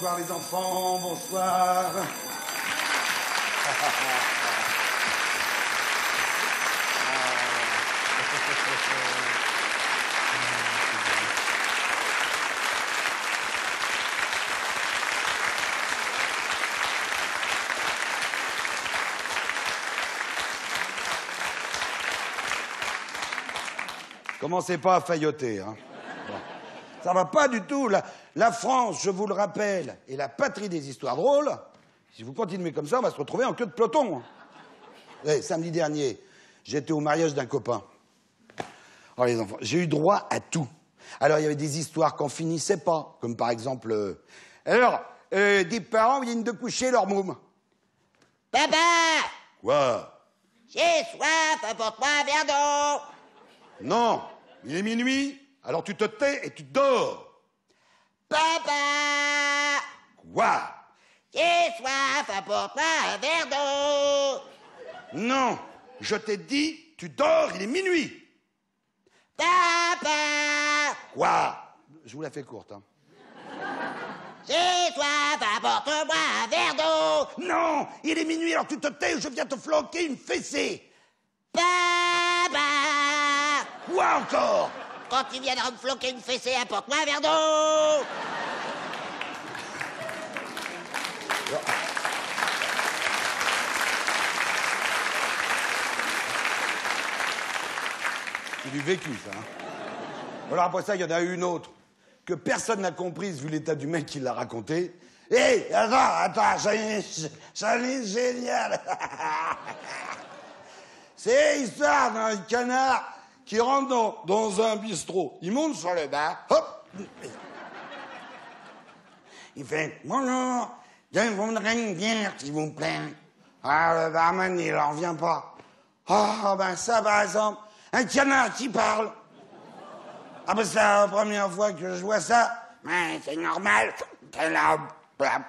Bonsoir les enfants, bonsoir. Commencez pas à failloter, hein. Bon. Ça va pas du tout. La France, je vous le rappelle, est la patrie des histoires drôles. Si vous continuez comme ça, on va se retrouver en queue de peloton. Ouais, samedi dernier, j'étais au mariage d'un copain. Oh les enfants, j'ai eu droit à tout. Alors il y avait des histoires qu'on finissait pas, comme par exemple... des parents viennent de coucher leur môme. Papa! Quoi? J'ai soif, apporte-moi un verre d'eau! Non, il est minuit, alors tu te tais et tu dors. Papa! Quoi? J'ai soif, apporte-moi un verre d'eau! Non, je t'ai dit, tu dors, il est minuit. Papa! Quoi? Je vous la fais courte, hein. J'ai soif, apporte-moi un verre d'eau! Non, il est minuit, alors tu te tais ou je viens te flanquer une fessée. Papa! Quoi encore? Quand tu viendras me floquer une fessée, apporte-moi un verre d'eau! C'est du vécu, ça. Hein. Alors après ça, il y en a eu une autre que personne n'a comprise vu l'état du mec qui l'a raconté. Hé, attends, ça est génial. C'est l'histoire d'un canard qui rentre dans un bistrot. Il monte sur le bar, hop. Il fait « Bonjour, je voudrais une bière, s'il vous plaît. » Ah, le barman, il en revient pas. Ah, ben ça, par exemple, un canard qui parle. Ah, ben c'est la première fois que je vois ça. Ouais, c'est normal. C'est la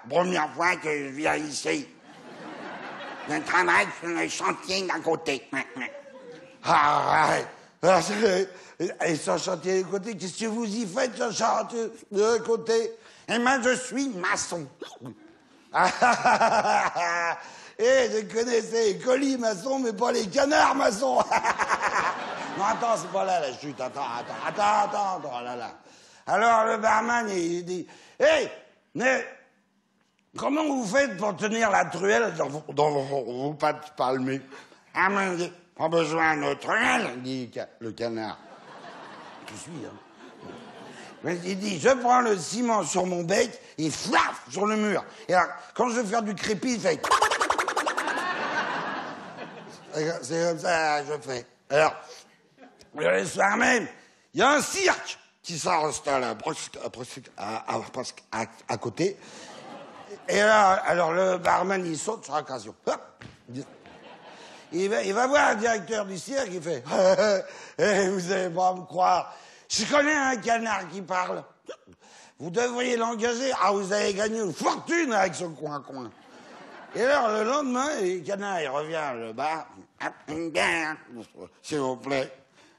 première fois que je viens ici. Je travaille sur le chantier d'à côté. Ah, ouais. Et sur le chantier de côté, qu'est-ce que vous y faites, sur le chantier de côté? Et moi, je suis maçon. Et je connaissais les colis maçons, mais pas les canards maçons. Non, attends, c'est pas là la chute. Attends, là. Alors, le barman, il dit, hey, mais comment vous faites pour tenir la truelle dans vos pattes palmées? Ah, mais j'ai pas besoin de truelle, dit le canard. Je suis, hein. Mais il dit, je prends le ciment sur mon bec et flaf sur le mur. Et alors, quand je veux faire du crépi, il fait... C'est comme ça que je fais. Alors, le soir même, il y a un cirque qui s'installe à côté. Et alors le barman, il saute sur l'occasion. Hop. Il va voir le directeur du cirque, il fait vous allez pas me croire, je connais un canard qui parle. Vous devriez l'engager. Ah, vous avez gagné une fortune avec ce coin-coin. Et alors, le lendemain, le canard, il revient à le bar. Une bière, s'il vous plaît.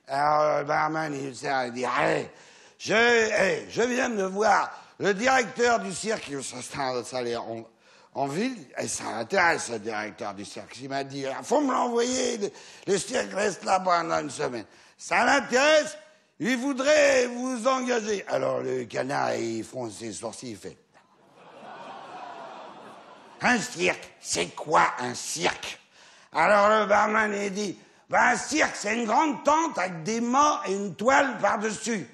Alors, le barman, il sert, il dit, allez, je viens de voir le directeur du cirque qui s'installer en ville, et ça intéresse le directeur du cirque. Il m'a dit, il faut me l'envoyer, le cirque reste là pendant une semaine. Ça l'intéresse, il voudrait vous engager. Alors, le canard, il fronce ses sourcils, il fait... Un cirque, c'est quoi un cirque? Alors le barman, il dit, un cirque, c'est une grande tente avec des mâts et une toile par-dessus.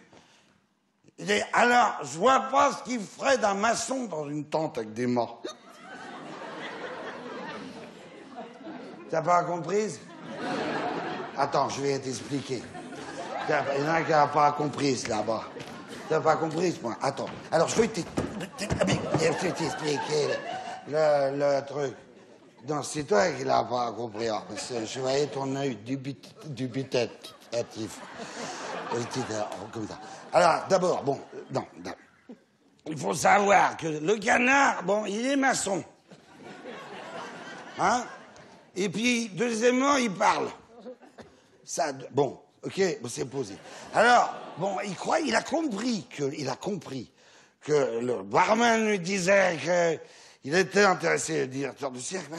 Il dit, alors, je vois pas ce qu'il ferait d'un maçon dans une tente avec des mâts. T'as pas compris? Attends, je vais t'expliquer. Il y en a qui n'ont pas compris là-bas. T'as pas compris ce point? Attends. Alors, je vais t'expliquer le truc. Non, c'est toi qui l'as pas compris. Hein, parce que je voyais ton œil dubitatif. Comme ça. Alors, d'abord, bon, non. Il faut savoir que le canard, bon, il est maçon. Hein? Et puis, deuxièmement, il parle. Ça, bon, ok, c'est posé. Alors, bon, il a compris que le barman lui disait qu'il était intéressé, le directeur du cirque,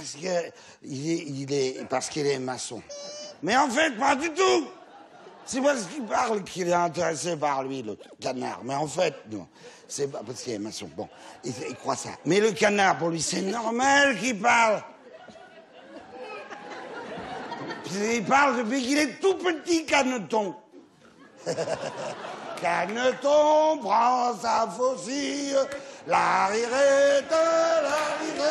parce qu'il est maçon. Mais en fait, pas du tout. C'est parce qu'il parle qu'il est intéressé par lui, le canard. Mais en fait, non. C'est pas parce qu'il est maçon. Bon, il croit ça. Mais le canard, pour lui, c'est normal qu'il parle. Il parle depuis qu'il est tout petit, Caneton. Caneton prend sa faucille, la rirette, la rirette.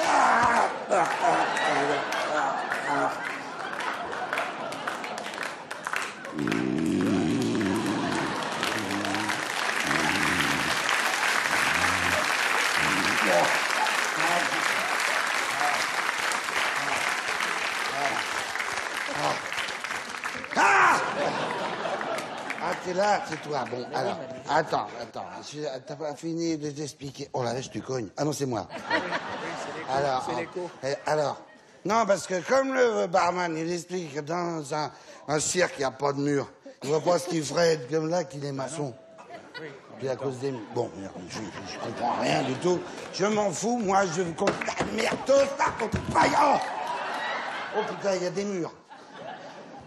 Ah, t'es là, c'est toi. Bon, alors, attends. T'as pas fini de t'expliquer. Oh là, je te cogne. Ah non, c'est moi. Alors, non, parce que comme le barman, il explique que dans un cirque, il n'y a pas de mur. Il voit pas ce qu'il ferait comme là qu'il est maçon. Puis à cause des... Bon, je comprends rien du tout. Je m'en fous, moi, je compte la merde, tout ça, oh putain, il y a des murs.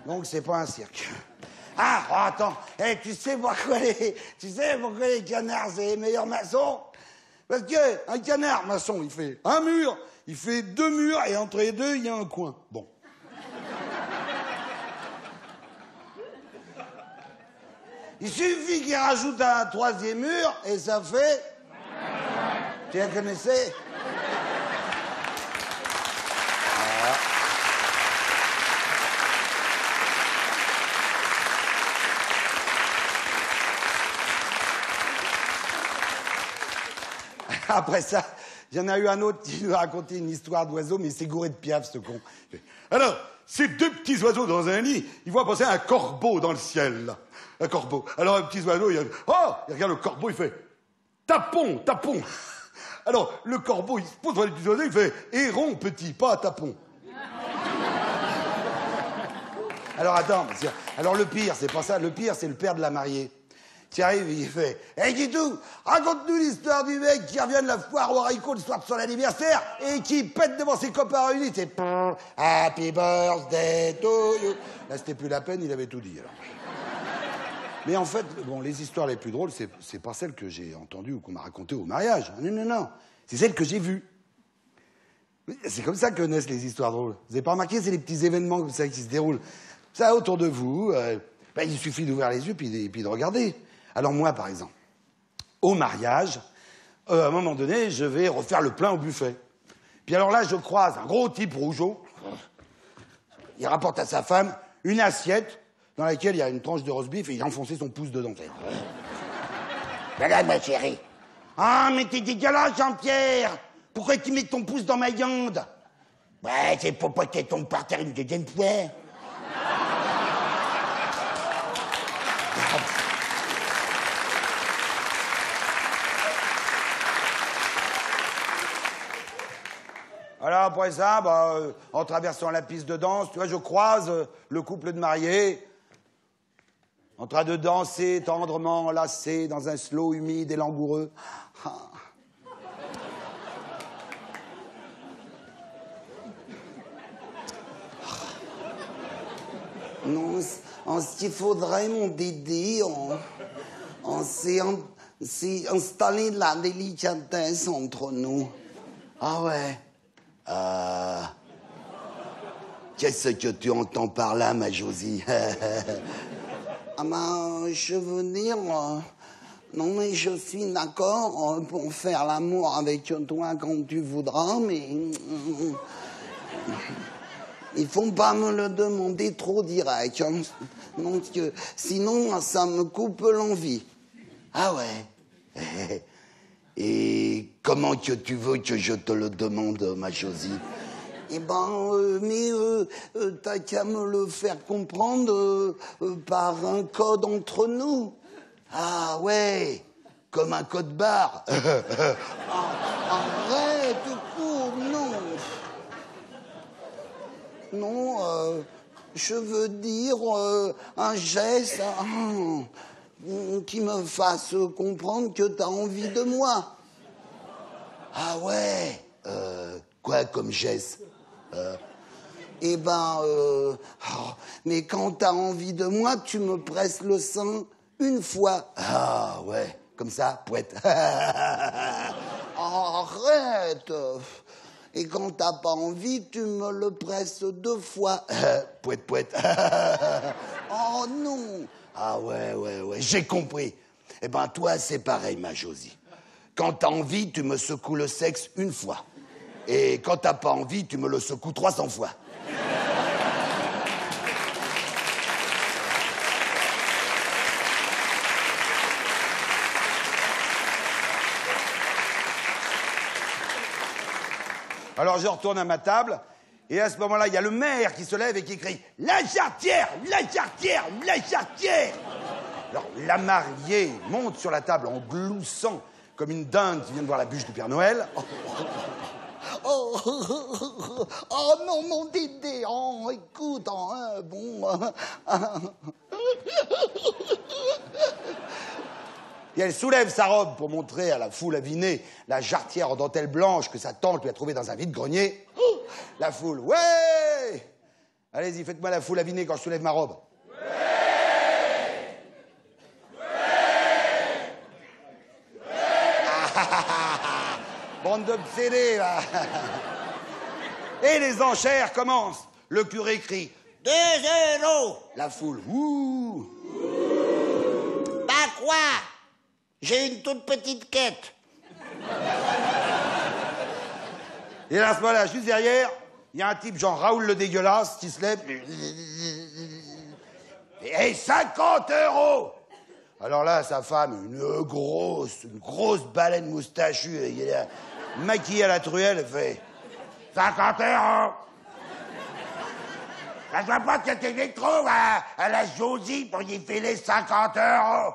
Donc, c'est pas un cirque. Ah, oh, attends, tu sais pourquoi les canards, c'est les meilleurs maçons? Parce qu'un canard maçon, il fait un mur, il fait 2 murs, et entre les 2, il y a un coin. Bon. Il suffit qu'il rajoute un 3e mur, et ça fait... Tu la connaissais? Après ça, il y en a eu un autre qui nous a raconté une histoire d'oiseau, mais c'est gouré de piaf, ce con. Alors, ces 2 petits oiseaux dans un nid, ils voient passer un corbeau dans le ciel, là. Un corbeau. Alors, un petit oiseau, il regarde le corbeau, il fait « Tapon, tapon !» Alors, le corbeau, il se pose devant les petits oiseaux, il fait « Héron, petit, pas tapon !» Alors, attends, alors le pire, c'est pas ça. Le pire, c'est le père de la mariée. Qui arrive et il fait « Hey, Guitou, raconte-nous l'histoire du mec qui revient de la foire aux haricots le soir de son anniversaire et qui pète devant ses copains réunis. C'est « Happy birthday to you ». Là, c'était plus la peine, il avait tout dit, alors. Mais en fait, bon, les histoires les plus drôles, c'est pas celles que j'ai entendues ou qu'on m'a racontées au mariage. Non. C'est celles que j'ai vues. C'est comme ça que naissent les histoires drôles. Vous avez pas remarqué, c'est les petits événements comme ça qui se déroulent. Ça, autour de vous, il suffit d'ouvrir les yeux puis de regarder. Alors moi, par exemple, au mariage, à un moment donné, je vais refaire le plein au buffet. Puis alors là, je croise un gros type rougeau. Il rapporte à sa femme une assiette dans laquelle il y a une tranche de roast beef et il a enfoncé son pouce dedans. Voilà, ma chérie. Ah, mais t'es dégueulasse, Jean-Pierre. Pourquoi tu mets ton pouce dans ma viande? Ouais, c'est pour pas qu'elle tombe par terre une deuxième fois. Alors après ça, en traversant la piste de danse, tu vois, je croise le couple de mariés en train de danser tendrement enlacés dans un slow humide et langoureux. Ah. Non, ce qu'il faudrait, mon Dédé, c'est installer de la délicatesse entre nous. Ah ouais. Qu'est-ce que tu entends par là, ma Josie? Je veux dire... non, mais je suis d'accord pour faire l'amour avec toi quand tu voudras, mais... il faut pas me le demander trop direct, hein, parce que sinon, ça me coupe l'envie. Ah ouais. Et comment que tu veux que je te le demande, ma Josie? T'as qu'à me le faire comprendre par un code entre nous. Ah ouais, comme un code barre. Arrête, non. Non, je veux dire un geste qui me fasse comprendre que t'as envie de moi. Ah ouais. Quoi comme geste? Eh ben, mais quand t'as envie de moi, tu me presses le sein une fois. Ah ouais, comme ça, pouette. Arrête. Et quand t'as pas envie, tu me le presses 2 fois. Pouette, pouette. Oh non. Ah ouais, j'ai compris. Eh ben toi, c'est pareil, ma Josie. Quand t'as envie, tu me secoues le sexe 1 fois. Et quand t'as pas envie, tu me le secoues 300 fois. Alors je retourne à ma table, et à ce moment-là, il y a le maire qui se lève et qui crie « La jarretière, la jarretière, la jarretière !» Alors la mariée monte sur la table en gloussant comme une dinde qui vient de voir la bûche du Père Noël. Oh non, mon Dédé, écoute, bon... Et elle soulève sa robe pour montrer à la foule avinée la jarretière en dentelle blanche que sa tante lui a trouvée dans un vide-grenier. La foule, ouais! Allez-y, faites-moi la foule avinée quand je soulève ma robe. Bande d'obsédés, là. Et les enchères commencent. Le curé crie « 2 €. La foule, ouh. Bah quoi? J'ai une toute petite quête. Et à ce moment-là, juste derrière, il y a un type genre Raoul le dégueulasse qui se lève. Et 50 €. Alors là, sa femme, une grosse baleine moustachue, maquillée à la truelle, elle fait 50 €. Ça se voit pas que t'es trop à la Josie pour y filer 50 €.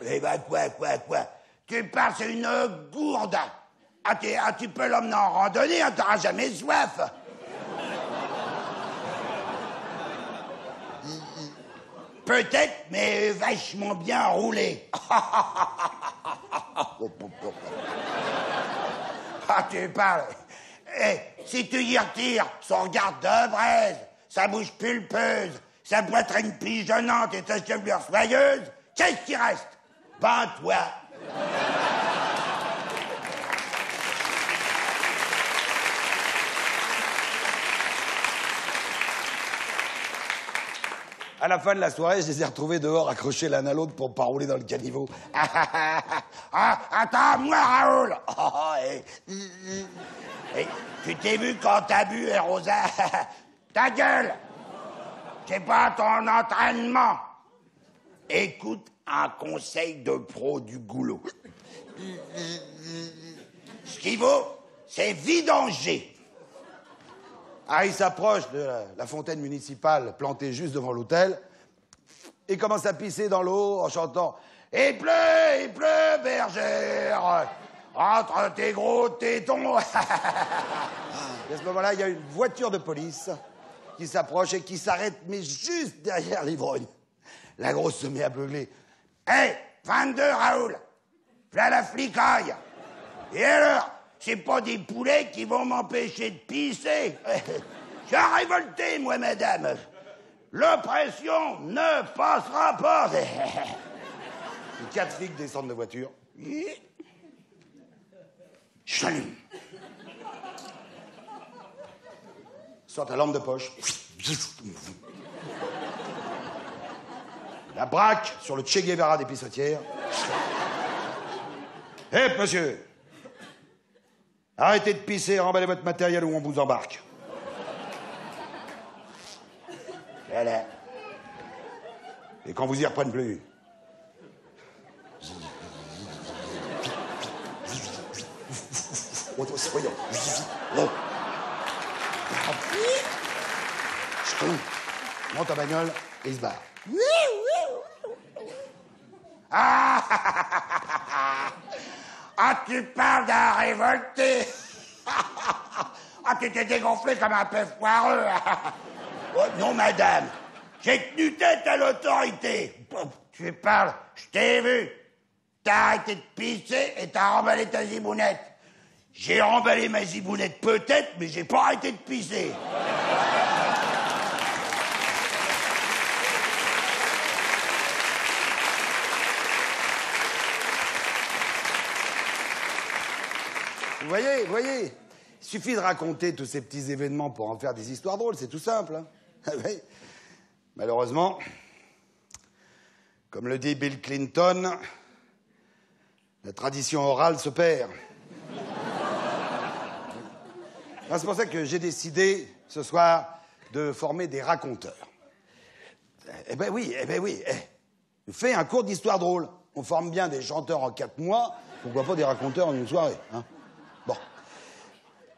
Eh ben quoi? Tu parles, c'est une gourde. Tu peux l'emmener en randonnée, t'auras jamais soif. Peut-être, mais vachement bien roulé. Tu parles. Si tu y retires son regard de braise, sa bouche pulpeuse, sa poitrine pigeonnante et sa chevelure soyeuse, qu'est-ce qui reste? Ben toi. À la fin de la soirée, je les ai retrouvés dehors, accrochés l'un à l'autre pour pas rouler dans le caniveau. Attends, moi, Raoul. Tu t'es vu quand t'as bu, Rosa? Ta gueule. C'est pas ton entraînement. Écoute un conseil de pro du goulot. Ce qu'il vaut, c'est vidanger. Ah, il s'approche de la fontaine municipale plantée juste devant l'hôtel et commence à pisser dans l'eau en chantant « Il pleut, bergère, entre tes gros tétons !» Et à ce moment-là, il y a une voiture de police qui s'approche et qui s'arrête, mais juste derrière l'ivrogne. La grosse se met à beugler. « Hé, 22, Raoul, là la flicaille. Et alors, c'est pas des poulets qui vont m'empêcher de pisser. J'ai révolté, moi, madame. L'oppression ne passera pas. » Les 4 flics descendent de voiture. J'allume. Sortent la lampe de poche. La braque sur le Che Guevara des pissotières. Hé, monsieur! Arrêtez de pisser, remballez votre matériel ou on vous embarque. Voilà. Et quand vous y reprennent plus. Soyons. Monte en bagnole et il se barre. Tu parles d'un révolté. Tu t'es dégonflé comme un peu foireux. Non, madame. J'ai tenu tête à l'autorité. Tu parles, je t'ai vu. T'as arrêté de pisser et t'as remballé ta zibounette. J'ai remballé ma zibounette peut-être, mais j'ai pas arrêté de pisser. Vous voyez, il suffit de raconter tous ces petits événements pour en faire des histoires drôles, c'est tout simple. Hein. Oui. Malheureusement, comme le dit Bill Clinton, la tradition orale se perd. C'est pour ça que j'ai décidé, ce soir, de former des raconteurs. Eh ben oui. Fais un cours d'histoire drôle. On forme bien des chanteurs en 4 mois, pourquoi pas des raconteurs en une soirée, hein. Bon.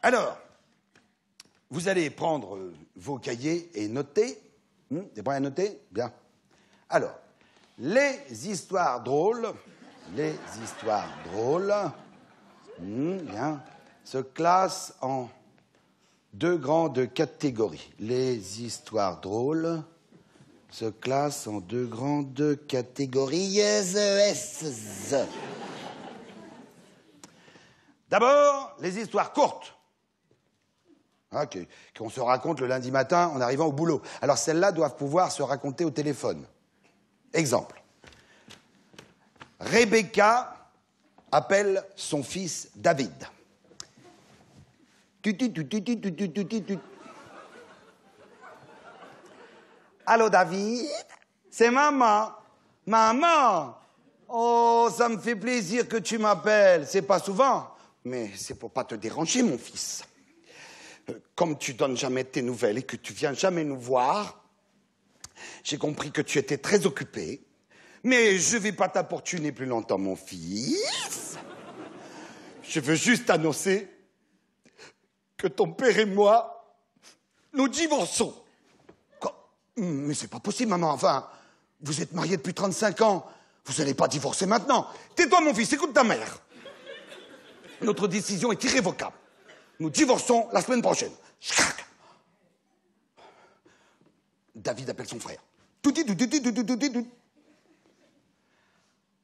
Alors, vous allez prendre vos cahiers et noter. T'es prêt à noter? Bien. Alors, les histoires drôles, bien, se classent en 2 grandes catégories. Les histoires drôles se classent en 2 grandes catégories. D'abord, les histoires courtes, hein, qu'on se raconte le lundi matin en arrivant au boulot. Alors celles-là doivent pouvoir se raconter au téléphone. Exemple. Rebecca appelle son fils David. Allô David, c'est maman. Maman. Oh, ça me fait plaisir que tu m'appelles. C'est pas souvent. Mais c'est pour pas te déranger, mon fils. Comme tu donnes jamais tes nouvelles et que tu viens jamais nous voir, j'ai compris que tu étais très occupé. Mais je vais pas t'importuner plus longtemps, mon fils. Je veux juste annoncer que ton père et moi, nous divorçons. Quoi? Mais c'est pas possible, maman. Enfin, vous êtes mariés depuis 35 ans. Vous allez pas divorcer maintenant. Tais-toi, mon fils, écoute ta mère. Notre décision est irrévocable. Nous divorçons la semaine prochaine. David appelle son frère.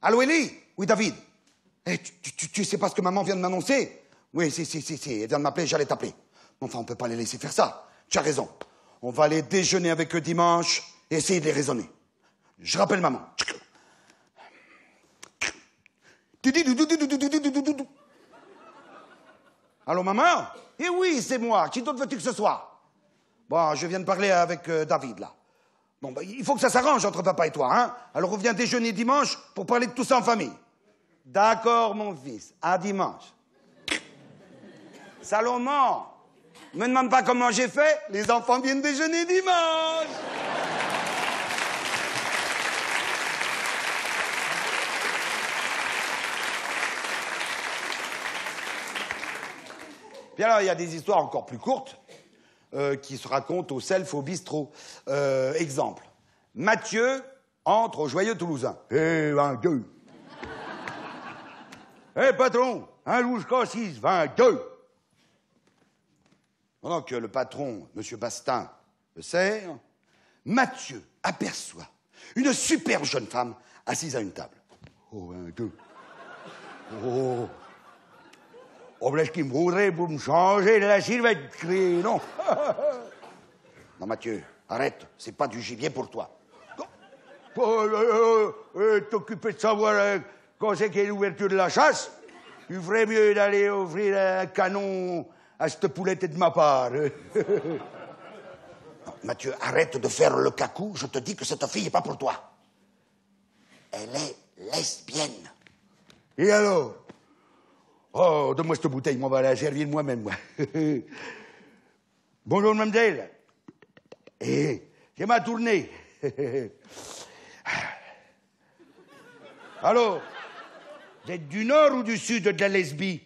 Allô, Ellie? Oui, David. Tu sais pas ce que maman vient de m'annoncer? Oui, si. Elle vient de m'appeler, j'allais t'appeler. Enfin, on peut pas les laisser faire ça. Tu as raison. On va aller déjeuner avec eux dimanche et essayer de les raisonner. Je rappelle maman. Allô, maman? Eh oui, c'est moi. Qui d'autre veux-tu que ce soit? Bon, je viens de parler avec David, là. Bon, bah, il faut que ça s'arrange entre papa et toi, hein? Alors, on vient déjeuner dimanche pour parler de tout ça en famille. D'accord, mon fils. À dimanche. Salomon, me demande pas comment j'ai fait. Les enfants viennent déjeuner dimanche. Puis alors, il y a des histoires encore plus courtes qui se racontent au self au bistrot. Exemple. Mathieu entre au Joyeux Toulousain. Eh, 22. Eh, patron, un jusqu'à 6, 22. Pendant que le patron, M. Bastin, le sert, Mathieu aperçoit une superbe jeune femme assise à une table. Oh, 22. Oh. Oh, est-ce qu'il me voudrait pour me changer de la civetterie, non? Non, Mathieu, arrête, c'est pas du gibier pour toi. T'occuper de savoir quand c'est qu'il y a l'ouverture de la chasse? Il ferait mieux d'aller offrir un canon à cette poulette de ma part. Non, Mathieu, arrête de faire le cacou, je te dis que cette fille n'est pas pour toi. Elle est lesbienne. Et alors? Oh, donne-moi cette bouteille, moi, on va la servir moi-même, moi. Bonjour, mademoiselle. Eh, c'est ma tournée. Alors, vous êtes du nord ou du sud de la lesbie?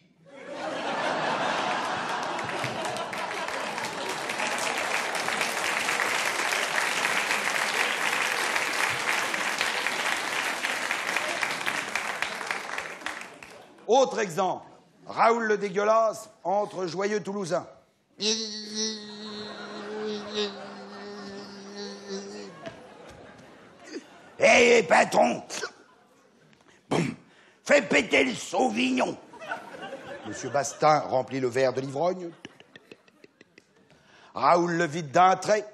Autre exemple. Raoul le dégueulasse entre Joyeux Toulousain. Hé, patron! Boum! Fais péter le Sauvignon. Monsieur Bastin remplit le verre de l'ivrogne. Raoul le vide d'un trait.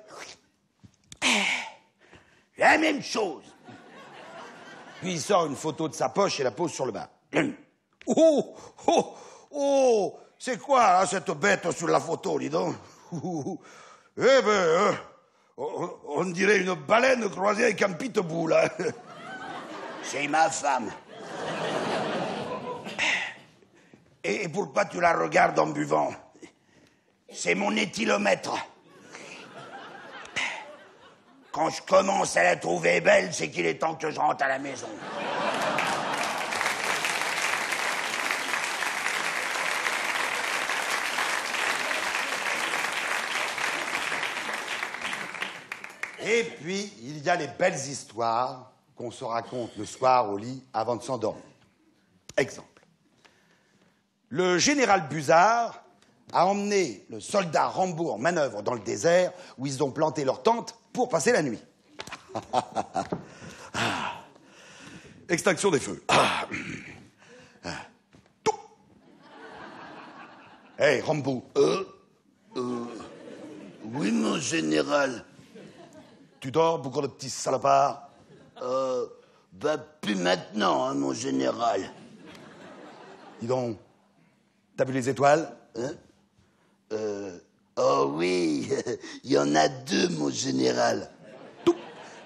La même chose. Puis il sort une photo de sa poche et la pose sur le bar. Oh, oh, oh, c'est quoi hein, cette bête sur la photo, dis donc? Eh ben, on dirait une baleine croisée avec un pitbull. Hein. C'est ma femme. Et pourquoi tu la regardes en buvant? C'est mon éthylomètre. Quand je commence à la trouver belle, c'est qu'il est temps que je rentre à la maison. Et puis, il y a les belles histoires qu'on se raconte le soir au lit avant de s'endormir. Exemple. Le général Buzard a emmené le soldat Rambo en manœuvre dans le désert où ils ont planté leur tente pour passer la nuit. Extinction des feux. Hey, Rambo. Oui, mon général. Tu dors, beaucoup de petits salopards? Plus maintenant, hein, mon général. Dis donc, t'as vu les étoiles? Hein? Oh oui, il y en a deux, mon général. Tout.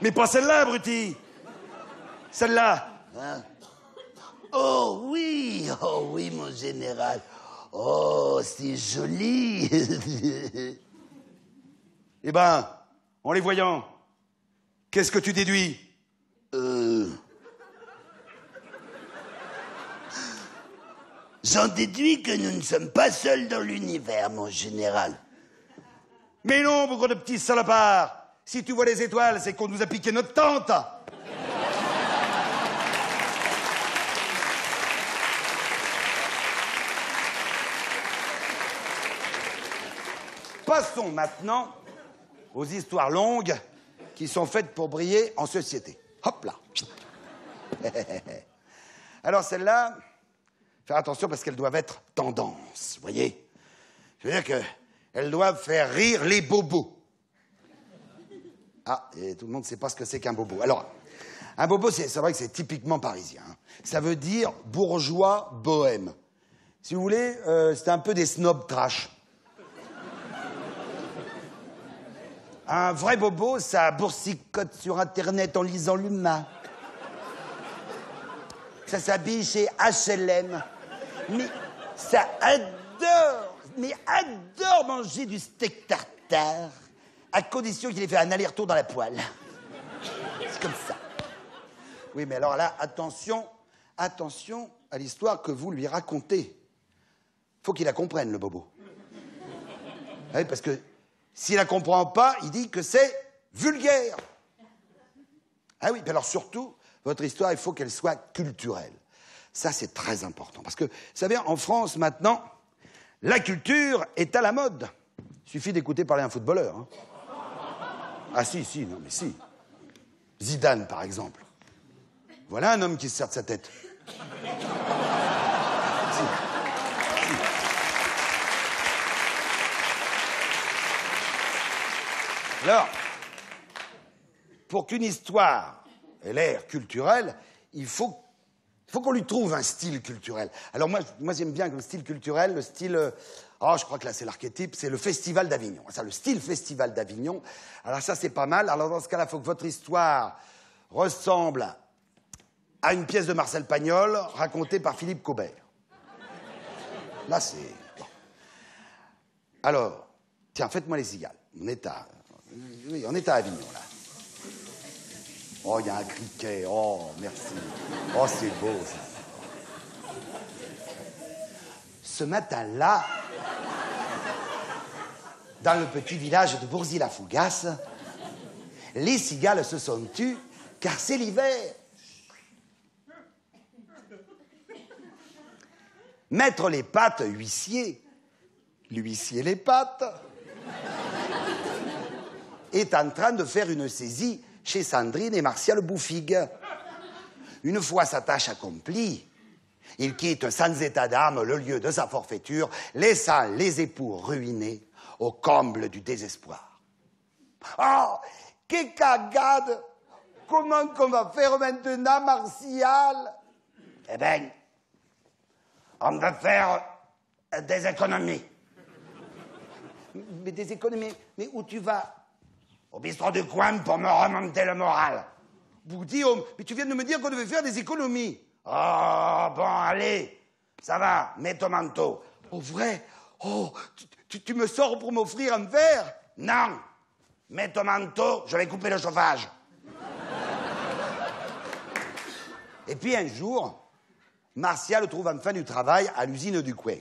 Mais pas celle-là, abruti. Celle-là. Hein? Oh oui, mon général. Oh, c'est joli. Eh ben, en les voyant, qu'est-ce que tu déduis? J'en déduis que nous ne sommes pas seuls dans l'univers, mon général. Mais non, beaucoup de petits salopards. Si tu vois les étoiles, c'est qu'on nous a piqué notre tente. Passons maintenant aux histoires longues qui sont faites pour briller en société. Hop là. Alors celle-là, faire attention parce qu'elles doivent être tendance, vous voyez. Je veux dire qu'elles doivent faire rire les bobos. Ah, et tout le monde ne sait pas ce que c'est qu'un bobo. Alors, un bobo, c'est vrai que c'est typiquement parisien. Hein. Ça veut dire bourgeois bohème. Si vous voulez, c'est un peu des snobs trash. Un vrai bobo, ça boursicote sur Internet en lisant l'humain. Ça s'habille chez H&M. Mais ça adore manger du steak tartare, à condition qu'il ait fait un aller-retour dans la poêle. C'est comme ça. Oui, mais alors là, attention à l'histoire que vous lui racontez. Faut qu'il la comprenne, le bobo. Oui, parce que s'il la comprend pas, il dit que c'est vulgaire. Ah oui, puis alors surtout, votre histoire, il faut qu'elle soit culturelle. Ça, c'est très important. Parce que, vous savez, en France, maintenant, la culture est à la mode. Il suffit d'écouter parler un footballeur. Hein. Ah si, non mais si. Zidane, par exemple. Voilà un homme qui se sert de sa tête. Si. Alors, pour qu'une histoire ait l'air culturelle, il faut qu'on lui trouve un style culturel. Alors moi j'aime bien que le style culturel, le style... je crois que là, c'est l'archétype, c'est le Festival d'Avignon. Ça, le style Festival d'Avignon. Alors ça, c'est pas mal. Alors dans ce cas-là, il faut que votre histoire ressemble à une pièce de Marcel Pagnol racontée par Philippe Caubert. Là, c'est... Bon. Alors, tiens, faites-moi les cigales. On est à Avignon, là. Oh, il y a un criquet. Oh, merci. Oh, c'est beau, ça. Ce matin-là, dans le petit village de Boursy-la-Fougasse, les cigales se sont tues car c'est l'hiver. Mettre les pattes, l'huissier les pattes, est en train de faire une saisie chez Sandrine et Martial Bouffig. Une fois sa tâche accomplie, Il quitte sans état d'âme le lieu de sa forfaiture, laissant les époux ruinés au comble du désespoir. Oh, quelle cagade! Comment qu'on va faire maintenant, Martial? Eh ben, on va faire des économies. Mais des économies? Mais où tu vas? Au bistrot du coin pour me remonter le moral. Guillaume, mais tu viens de me dire qu'on devait faire des économies. Oh, bon, allez, ça va, mets ton manteau. Oh, vrai? Oh, tu me sors pour m'offrir un verre? Non, mets ton manteau, je vais couper le chauffage. Et puis un jour, Martial trouve enfin du travail à l'usine du coin.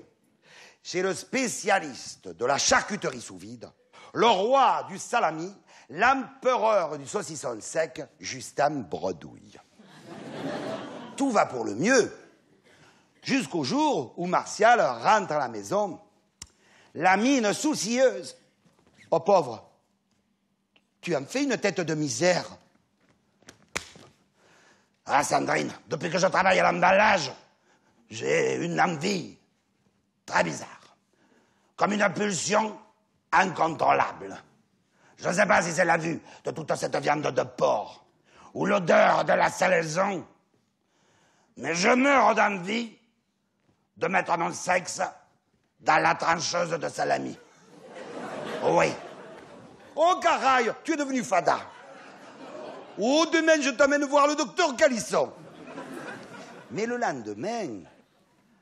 Chez le spécialiste de la charcuterie sous vide, le roi du salami, l'empereur du saucisson sec, Justin Bredouille. Tout va pour le mieux, jusqu'au jour où Martial rentre à la maison, la mine soucieuse. Oh pauvre, tu en fais une tête de misère. Ah, Sandrine, depuis que je travaille à l'emballage, j'ai une envie très bizarre. Comme une impulsion incontrôlable. Je ne sais pas si c'est la vue de toute cette viande de porc ou l'odeur de la salaison, mais je meurs d'envie de mettre mon sexe dans la trancheuse de salami. Oui. Oh, caraille, tu es devenu fada. Oh, demain, je t'amène voir le docteur Calisson. Mais le lendemain,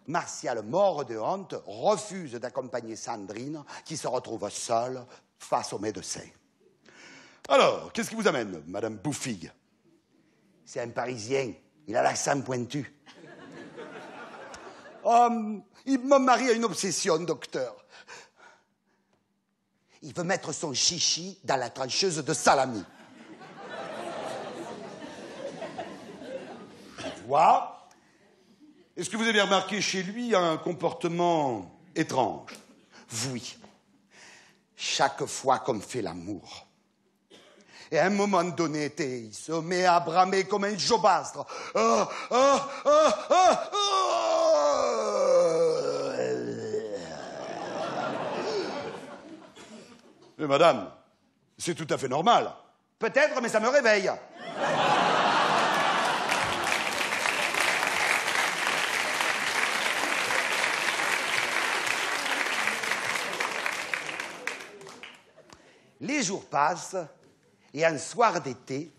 Martial, mort de honte, refuse d'accompagner Sandrine, qui se retrouve seule face au médecin. Alors, qu'est-ce qui vous amène, Madame Bouffig? C'est un Parisien, il a l'accent pointu. Oh, mon mari a une obsession, docteur. Il veut mettre son chichi dans la trancheuse de salami. Quoi? Est-ce que vous avez remarqué chez lui un comportement étrange? Oui. Chaque fois qu'on fait l'amour. Et à un moment donné, il se met à bramer comme un jobastre. Oh, oh, oh, oh, oh. Mais madame, c'est tout à fait normal. Peut-être, mais ça me réveille. Les jours passent, et un soir d'été...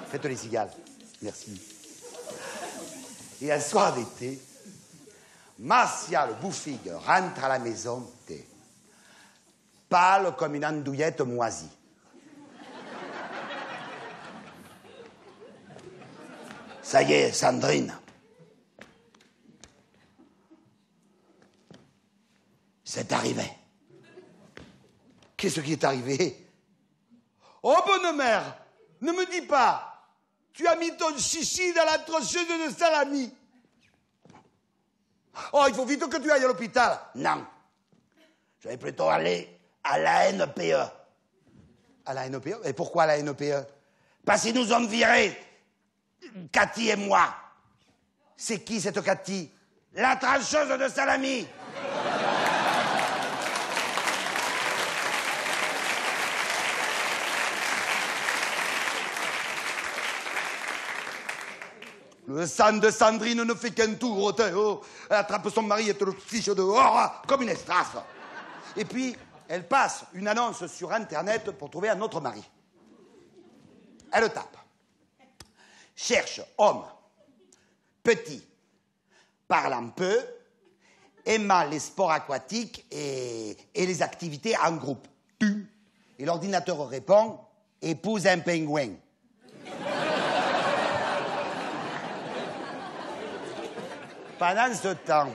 Faites les cigales, merci. Et un soir d'été, Martial Bouffig rentre à la maison, pâle comme une andouillette moisie. Ça y est, Sandrine. C'est arrivé. Qu'est-ce qui est arrivé? Oh, bonne mère, ne me dis pas, tu as mis ton chichi dans la trancheuse de salami. Oh, il faut vite que tu ailles à l'hôpital. Non. Je vais plutôt aller à la NPE. À la NPE? Et pourquoi la NPE? Parce qu'ils nous ont virés, Cathy et moi. C'est qui cette Cathy? La trancheuse de salami. Le sang de Sandrine ne fait qu'un tour. Oh, elle attrape son mari et te le fiche dehors comme une estrace. Et puis, elle passe une annonce sur Internet pour trouver un autre mari. Elle tape. Cherche homme, petit, parlant peu, aimant les sports aquatiques et les activités en groupe. Et l'ordinateur répond, épouse un pingouin. Pendant ce temps,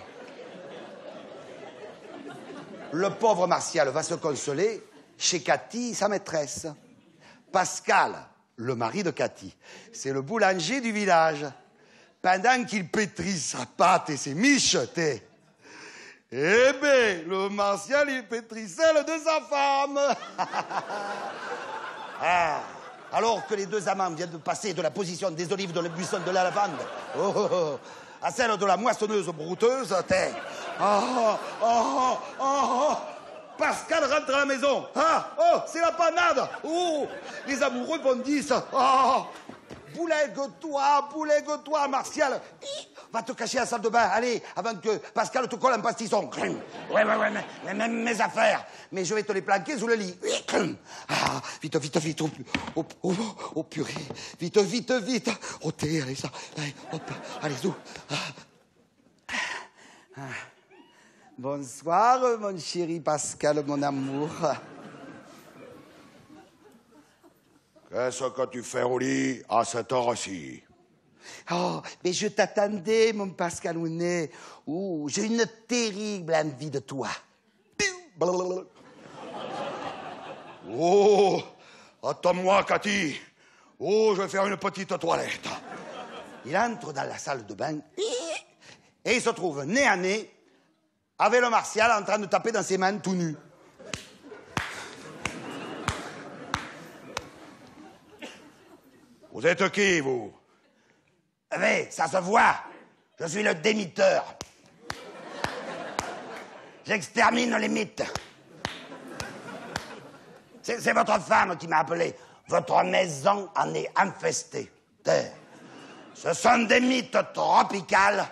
le pauvre Martial va se consoler chez Cathy, sa maîtresse. Pascal, le mari de Cathy, c'est le boulanger du village. Pendant qu'il pétrit sa pâte et ses michetés, eh bien, le Martial, il pétrit celle de sa femme. Ah, alors que les deux amants viennent de passer de la position des olives dans le buisson de la lavande à celle de la moissonneuse brouteuse, t'es... Pascal rentre à la maison. C'est la panade. Les amoureux bondissent. Boulegue-toi, Martial. Va te cacher à la salle de bain, allez, avant que Pascal te colle un pastisson. Ouais, mais même mes affaires. Mais je vais te les planquer sous le lit. Vite. Oh, purée. Vite. Oh, thé, allez, ça. Allez, hop, allez, zou. Bonsoir, mon chéri Pascal, mon amour. Qu'est-ce que tu fais au lit à cette heure-ci? Oh, mais je t'attendais, mon Pascalounet. J'ai une terrible envie de toi. Oh, attends-moi, Cathy. Oh, je vais faire une petite toilette. Il entre dans la salle de bain et il se trouve nez à nez avec le Martial en train de taper dans ses mains tout nu. Vous êtes qui, vous? Mais ça se voit. Je suis le démiteur. J'extermine les mythes. C'est votre femme qui m'a appelé. Votre maison en est infestée. Ce sont des mythes tropicales,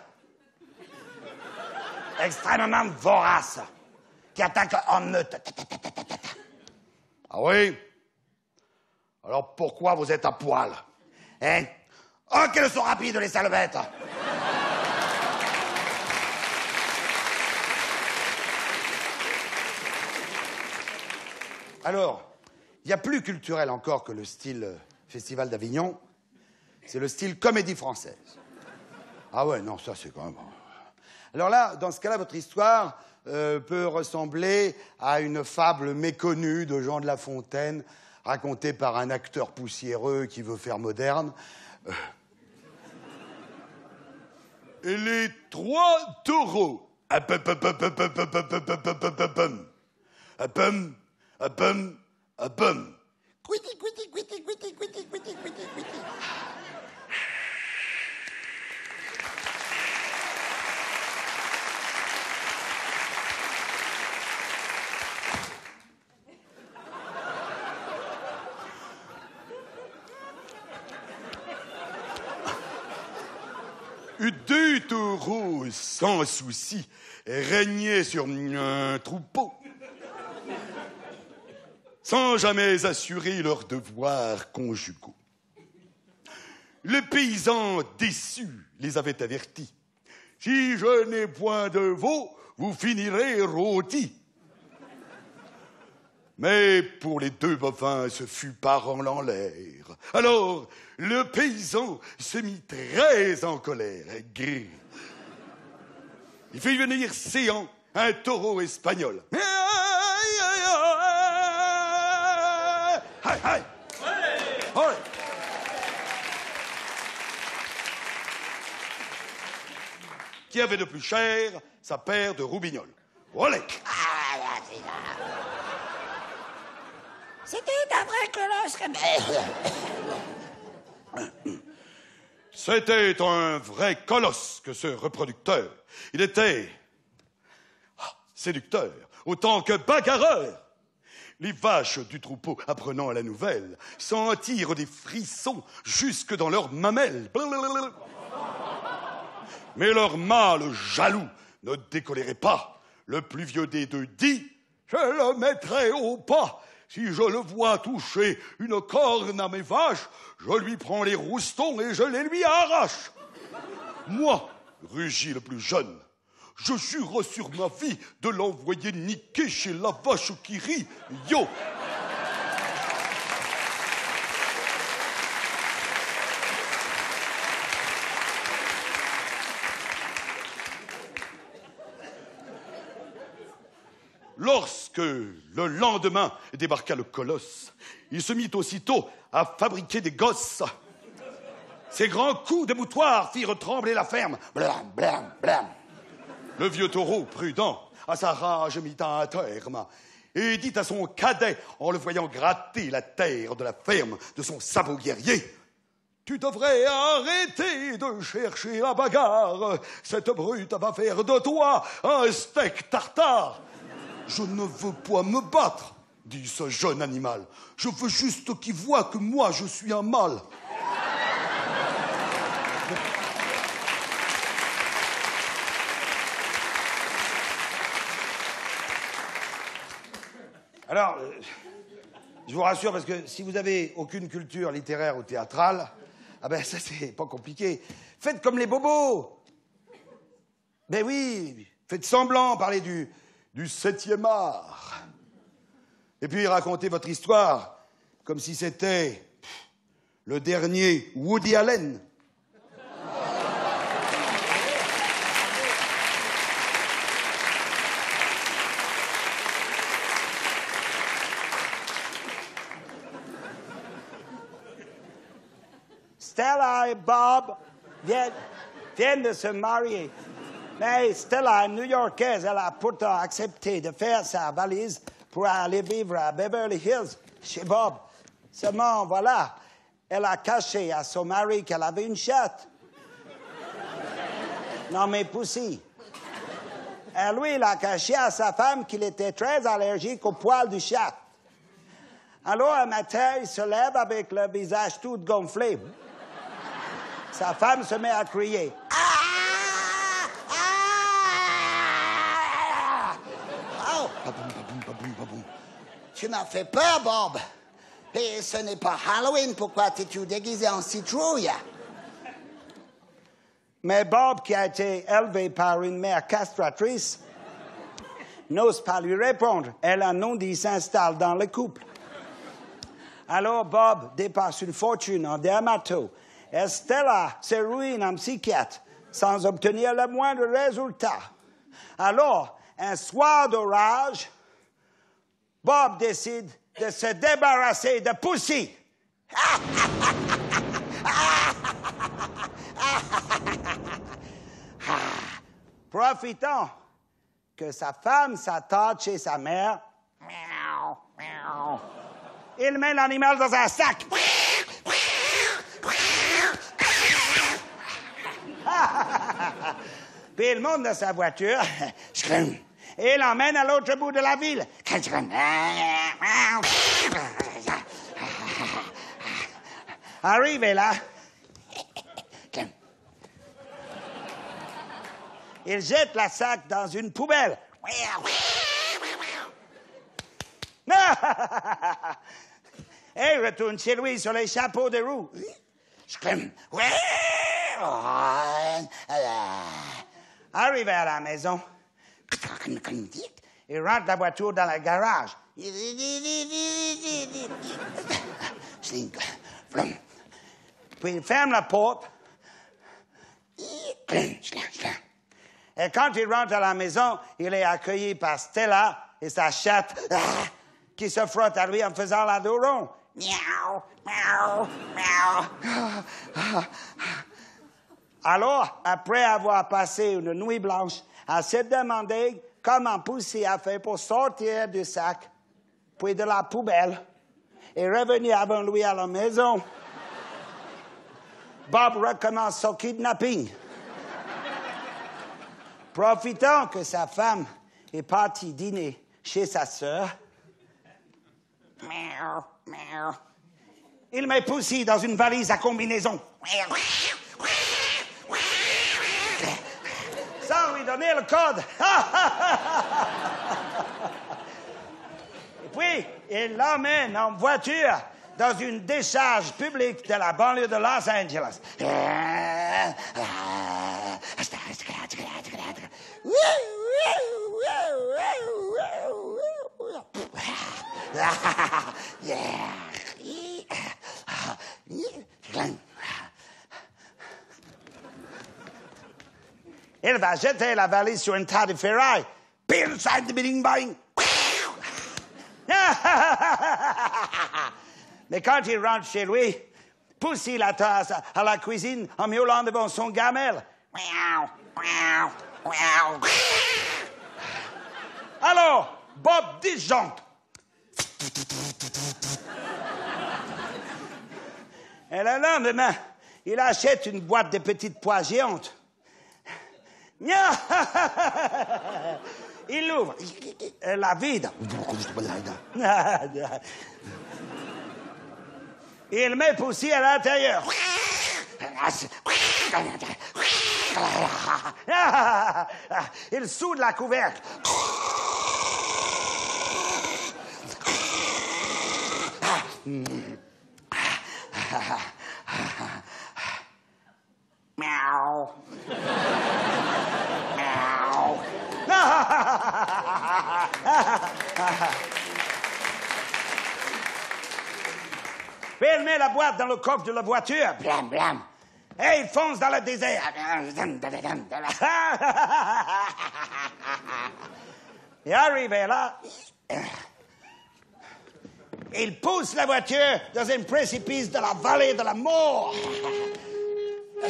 extrêmement voraces, qui attaquent en meute. Ah oui? Alors pourquoi vous êtes à poil? Hein? Oh, qu'elles sont rapides, les sales bêtes! Alors, il y a plus culturel encore que le style Festival d'Avignon, c'est le style comédie française. Ah ouais, non, ça c'est quand même... Alors là, dans ce cas-là, votre histoire peut ressembler à une fable méconnue de Jean de La Fontaine, racontée par un acteur poussiéreux qui veut faire moderne. Et les trois taureaux. Deux taureaux sans souci régnaient sur un troupeau, sans jamais assurer leurs devoirs conjugaux. Le paysan déçu les avait avertis. « Si je n'ai point de veau, vous finirez rôtis. » Mais pour les deux bovins, ce fut parole en l'air. Alors, le paysan se mit très en colère. Il fit venir séant un taureau espagnol. Qui avait de plus cher sa paire de roubignoles. Olé. C'était un vrai colosse. C'était un vrai colosse que ce reproducteur. Il était séducteur autant que bagarreur. Les vaches du troupeau, apprenant la nouvelle, sentirent des frissons jusque dans leurs mamelles. Mais leur mâle jaloux ne décolérait pas. Le plus vieux des deux dit « Je le mettrai au pas. Si je le vois toucher une corne à mes vaches, je lui prends les roustons et je les lui arrache. » Moi, rugit le plus jeune, je jure sur ma vie de l'envoyer niquer chez la vache qui rit. Yo! Lorsque, le lendemain, débarqua le colosse, il se mit aussitôt à fabriquer des gosses. Ses grands coups de boutoir firent trembler la ferme. Blam, blam, blam. Le vieux taureau, prudent, à sa rage mit un terme et dit à son cadet, en le voyant gratter la terre de la ferme de son sabot guerrier, tu devrais arrêter de chercher la bagarre. Cette brute va faire de toi un steak tartare. Je ne veux pas me battre, dit ce jeune animal. Je veux juste qu'il voie que moi, je suis un mâle. Alors, je vous rassure, parce que si vous n'avez aucune culture littéraire ou théâtrale, ah ben ça, c'est pas compliqué. Faites comme les bobos. Ben oui, faites semblant, parlez du 7e art. Et puis racontez votre histoire comme si c'était le dernier Woody Allen. Stella et Bob viennent de se marier. Mais Stella est new-yorkaise. Elle a pourtant accepté de faire sa valise pour aller vivre à Beverly Hills, chez Bob. Seulement, voilà, elle a caché à son mari qu'elle avait une chatte. Non, mais Poussy. Et lui, il a caché à sa femme qu'il était très allergique aux poils du chat. Alors, un matin, il se lève avec le visage tout gonflé. Sa femme se met à crier. Oh. Tu m'as fait peur, Bob. Et ce n'est pas Halloween. Pourquoi t'es-tu déguisé en citrouille? Mais Bob, qui a été élevé par une mère castratrice, n'ose pas lui répondre. Elle a non-dit s'installe dans le couple. Alors Bob dépasse une fortune en dermato. Et Stella se ruine en psychiatre sans obtenir le moindre résultat. Alors, un soir d'orage, Bob décide de se débarrasser de Poussy. Profitant que sa femme s'attarde chez sa mère, il met l'animal dans un sac. Puis il monte dans sa voiture et l'emmène à l'autre bout de la ville. Arrivé là, il jette la sac dans une poubelle. Et il retourne chez lui sur les chapeaux de roue. Arrivé à la maison, il rentre la voiture dans le garage. Puis il ferme la porte. Et quand il rentre à la maison, il est accueilli par Stella et sa chatte qui se frottent à lui en faisant la dos rond. Miaou, miaou, miaou. Alors, après avoir passé une nuit blanche à se demander comment Poussy a fait pour sortir du sac, puis de la poubelle, et revenir avant lui à la maison, Bob recommence son kidnapping. Profitant que sa femme est partie dîner chez sa sœur, il met Poussy dans une valise à combinaison. Sans lui donner le code. Et puis, il l'emmène en voiture dans une décharge publique de la banlieue de Los Angeles. Il va jeter la valise sur un tas de ferraille. Pile, ça, bing, bang. Mais quand il rentre chez lui, Poussy l'attend à la cuisine en miaulant devant son gamelle. Alors, Bob disjoncte. Et le lendemain, il achète une boîte de petites pois géantes. Il l'ouvre. Elle la vide. Il met Poussy à l'intérieur. Il soude la couvercle. Miaou. Miaou. Puis il met la boîte dans le coffre de la voiture. Blam, blam. Et il fonce dans le désert. Et arrivé là, il pousse la voiture dans un précipice de la vallée de la mort. Non!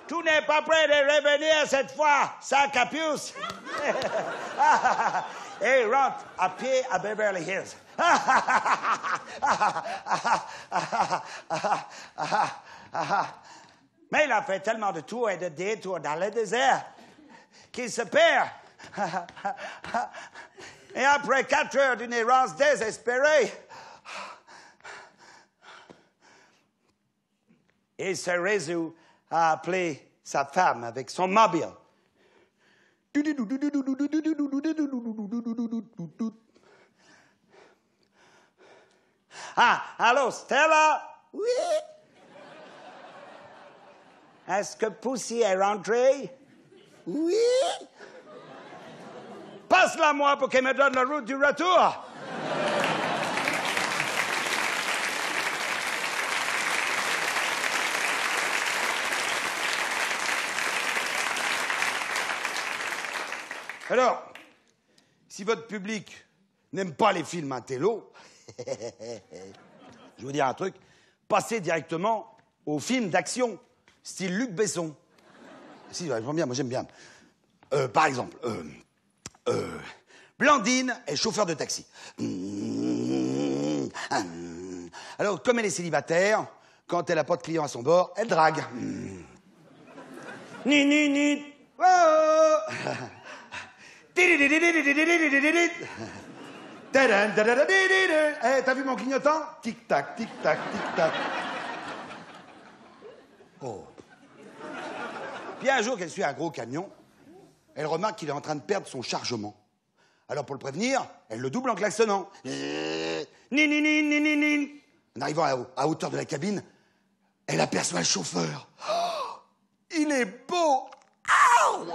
Tu n'es pas prêt de revenir cette fois, sans capuce. Et il rentre à pied à Beverly Hills. Mais il a fait tellement de tours et de détours dans le désert qu'il se perd. Et après 4 heures d'une errance désespérée, il se résout à appeler sa femme avec son mobile. Ah, allô, Stella? Oui? Est-ce que Poussy est rentré? Oui? Passe-la moi pour qu'elle me donne la route du retour. Alors, si votre public n'aime pas les films intello, je vais vous dire un truc, passez directement aux films d'action, style Luc Besson. Si, j'aime bien, moi j'aime bien. Par exemple, Blandine est chauffeur de taxi. Alors, comme elle est célibataire, quand elle n'a pas de clients à son bord, elle drague. Ni, ni, ni. Oh. T'as vu mon clignotant? Tic-tac, tic-tac, tic-tac. Oh. Puis un jour qu'elle suit un gros camion, elle remarque qu'il est en train de perdre son chargement. Alors pour le prévenir, elle le double en klaxonnant. Ni, ni, ni, ni, ni, ni. En arrivant à hauteur de la cabine, elle aperçoit le chauffeur. Oh, il est beau. Oh,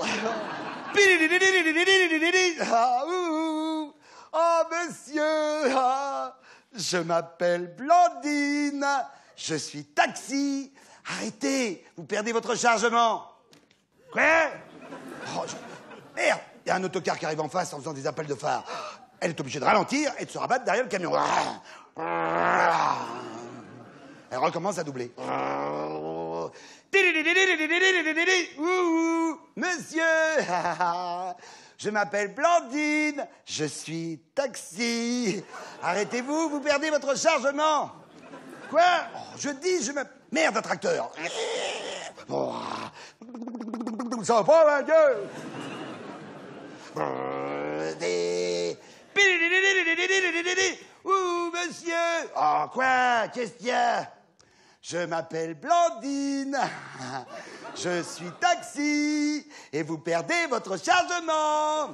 monsieur, je m'appelle Blandine, je suis taxi. Arrêtez, vous perdez votre chargement. Quoi? Merde, il y a un autocar qui arrive en face en faisant des appels de phare. Elle est obligée de ralentir et de se rabattre derrière le camion. Elle recommence à doubler. Monsieur, je m'appelle Blandine, je suis taxi. Arrêtez-vous, vous perdez votre chargement. Quoi? Oh, je dis, merde, un tracteur. Oh. Ça va pas, la gueule. Ouh, monsieur. Oh, quoi? Qu'est-ce qu'il y a? Je m'appelle Blandine, je suis taxi, et vous perdez votre chargement.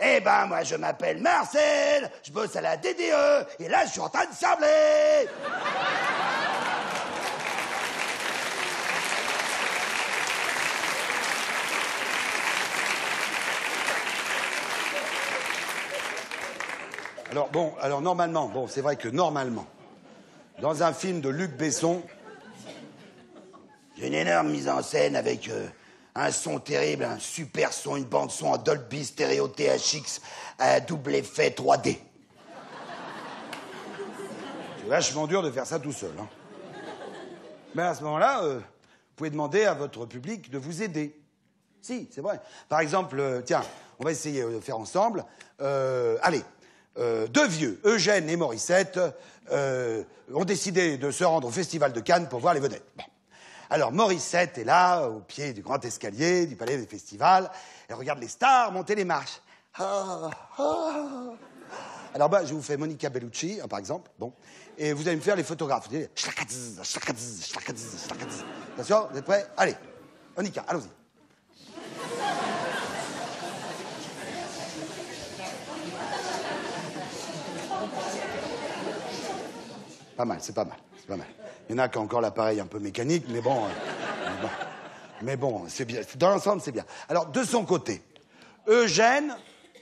Eh ben, moi, je m'appelle Marcel, je bosse à la DDE, et là, je suis en train de sabler. Alors normalement, c'est vrai que normalement, dans un film de Luc Besson, il y a une énorme mise en scène avec un son terrible, un super son, une bande son en Dolby Stereo THX, à double effet 3D. C'est vachement dur de faire ça tout seul. Hein. Mais à ce moment-là, vous pouvez demander à votre public de vous aider. Si, c'est vrai. Par exemple, tiens, on va essayer de faire ensemble. Allez, deux vieux, Eugène et Morissette, ont décidé de se rendre au Festival de Cannes pour voir les vedettes. Bon. Alors Morissette est là, au pied du grand escalier du palais des festivals. Elle regarde les stars monter les marches. Ah, ah. Alors je vous fais Monica Bellucci, par exemple, bon, et vous allez me faire les photographes. Vous dites, attention, vous êtes prêts? Allez, Monica, allons-y. Pas mal, c'est pas mal, c'est pas mal. Il y en a qui ont encore l'appareil un peu mécanique, mais bon, c'est bien. Dans l'ensemble, c'est bien. Alors, de son côté, Eugène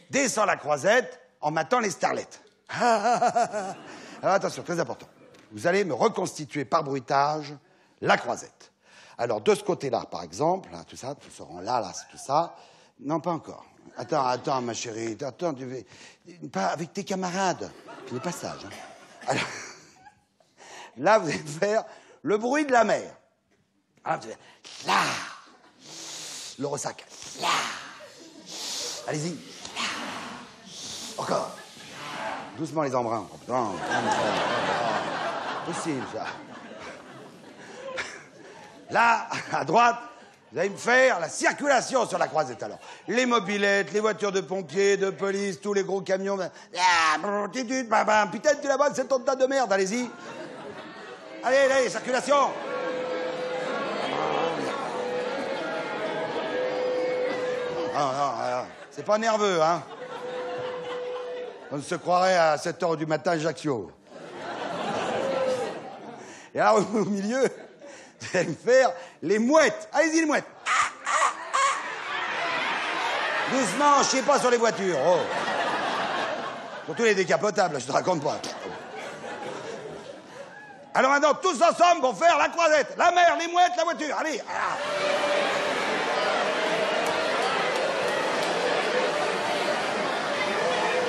descend la croisette en matant les starlettes. Alors, attention, très important. Vous allez me reconstituer par bruitage la croisette. Alors, de ce côté-là, par exemple, là, tout ça, tout ce rang-là, tout ça. Non, pas encore. Attends, ma chérie, attends, pas avec tes camarades. Tu n'es pas sage, hein. Alors, là, vous allez faire le bruit de la mer. Alors, vous allez faire là, le ressac, là. Allez-y, là. Encore. Doucement les embruns. Possible, ça. Là, à droite, vous allez me faire la circulation sur la croisette, alors. Les mobylettes, les voitures de pompiers, de police, tous les gros camions. Putain, tu la bonne, c'est ton tas de merde, allez-y. Allez, circulation. Non, c'est pas nerveux, hein. On se croirait à 7h du matin, Ajaccio. Et alors, au milieu, vous allez me faire les mouettes. Allez-y, les mouettes. Doucement, chiez pas sur les voitures. Oh. Surtout les décapotables, je te raconte pas. Alors maintenant, tous ensemble pour faire la croisette. La mer, les mouettes, la voiture. Allez.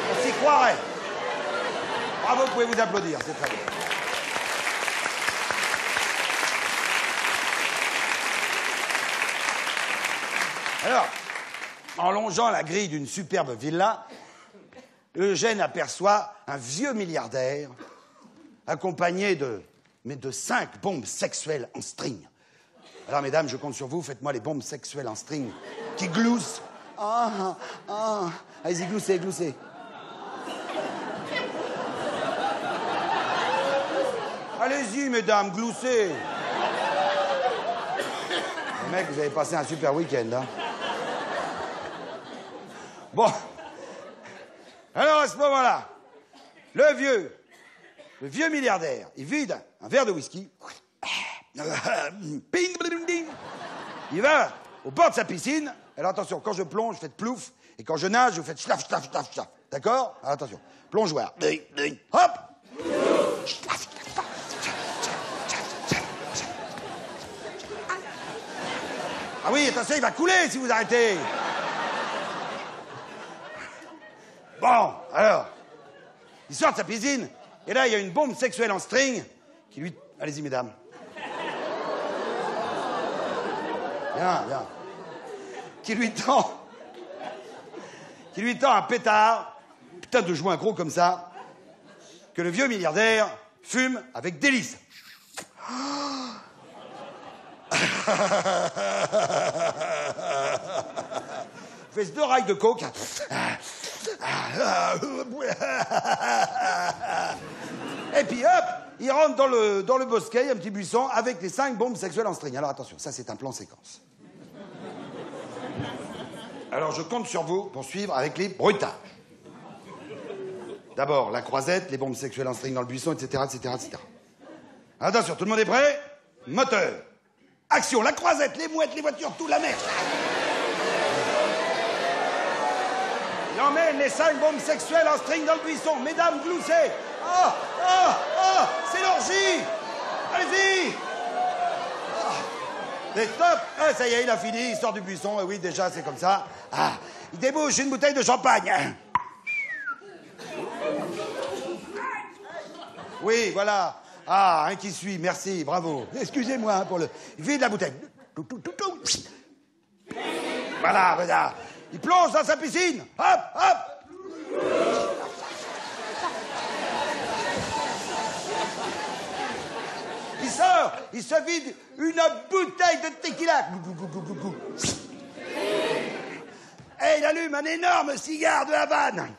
On s'y croirait. Bravo, vous pouvez vous applaudir, c'est très bien. Alors, en longeant la grille d'une superbe villa, Eugène aperçoit un vieux milliardaire accompagné de 5 bombes sexuelles en string. Alors, mesdames, je compte sur vous, faites-moi les bombes sexuelles en string qui gloussent. Allez-y, gloussez. Allez-y, mesdames, gloussez. Les mecs, vous avez passé un super week-end, hein. Bon. Alors, à ce moment-là, le vieux milliardaire, il vide un verre de whisky. Il va au bord de sa piscine. Alors, attention, quand je plonge, faites plouf. Et quand je nage, vous faites schlaf, schlaf, schlaf, schlaf. D'accord? Alors, attention. Plongeoir. Hop! Ah oui, attention, il va couler si vous arrêtez. Bon, alors, il sort de sa piscine, et là, il y a une bombe sexuelle en string qui lui... Allez-y, mesdames. Bien. Qui lui tend un pétard, putain de joint gros comme ça, que le vieux milliardaire fume avec délice. Fait 2 rails de coke. Et puis hop, il rentre dans le bosquet, un petit buisson, avec les 5 bombes sexuelles en string. Alors attention, ça c'est un plan séquence. Alors je compte sur vous pour suivre avec les bruitages. D'abord, la croisette, les bombes sexuelles en string dans le buisson, etc. Attention, tout le monde est prêt? Moteur. Action, la croisette, les mouettes, les voitures, tout, la mer. Il emmène les 5 bombes sexuelles en string dans le buisson. Mesdames, gloussez. C'est l'orgie. Allez-y. C'est top. Ça y est, il a fini, il sort du buisson. Et oui, déjà, c'est comme ça. Il débouche une bouteille de champagne. Oui, voilà. Un qui suit, merci, bravo. Excusez-moi pour le... Il vide la bouteille. Voilà. Il plonge dans sa piscine. Hop. il se vide une bouteille de tequila. Et il allume un énorme cigare de Havane.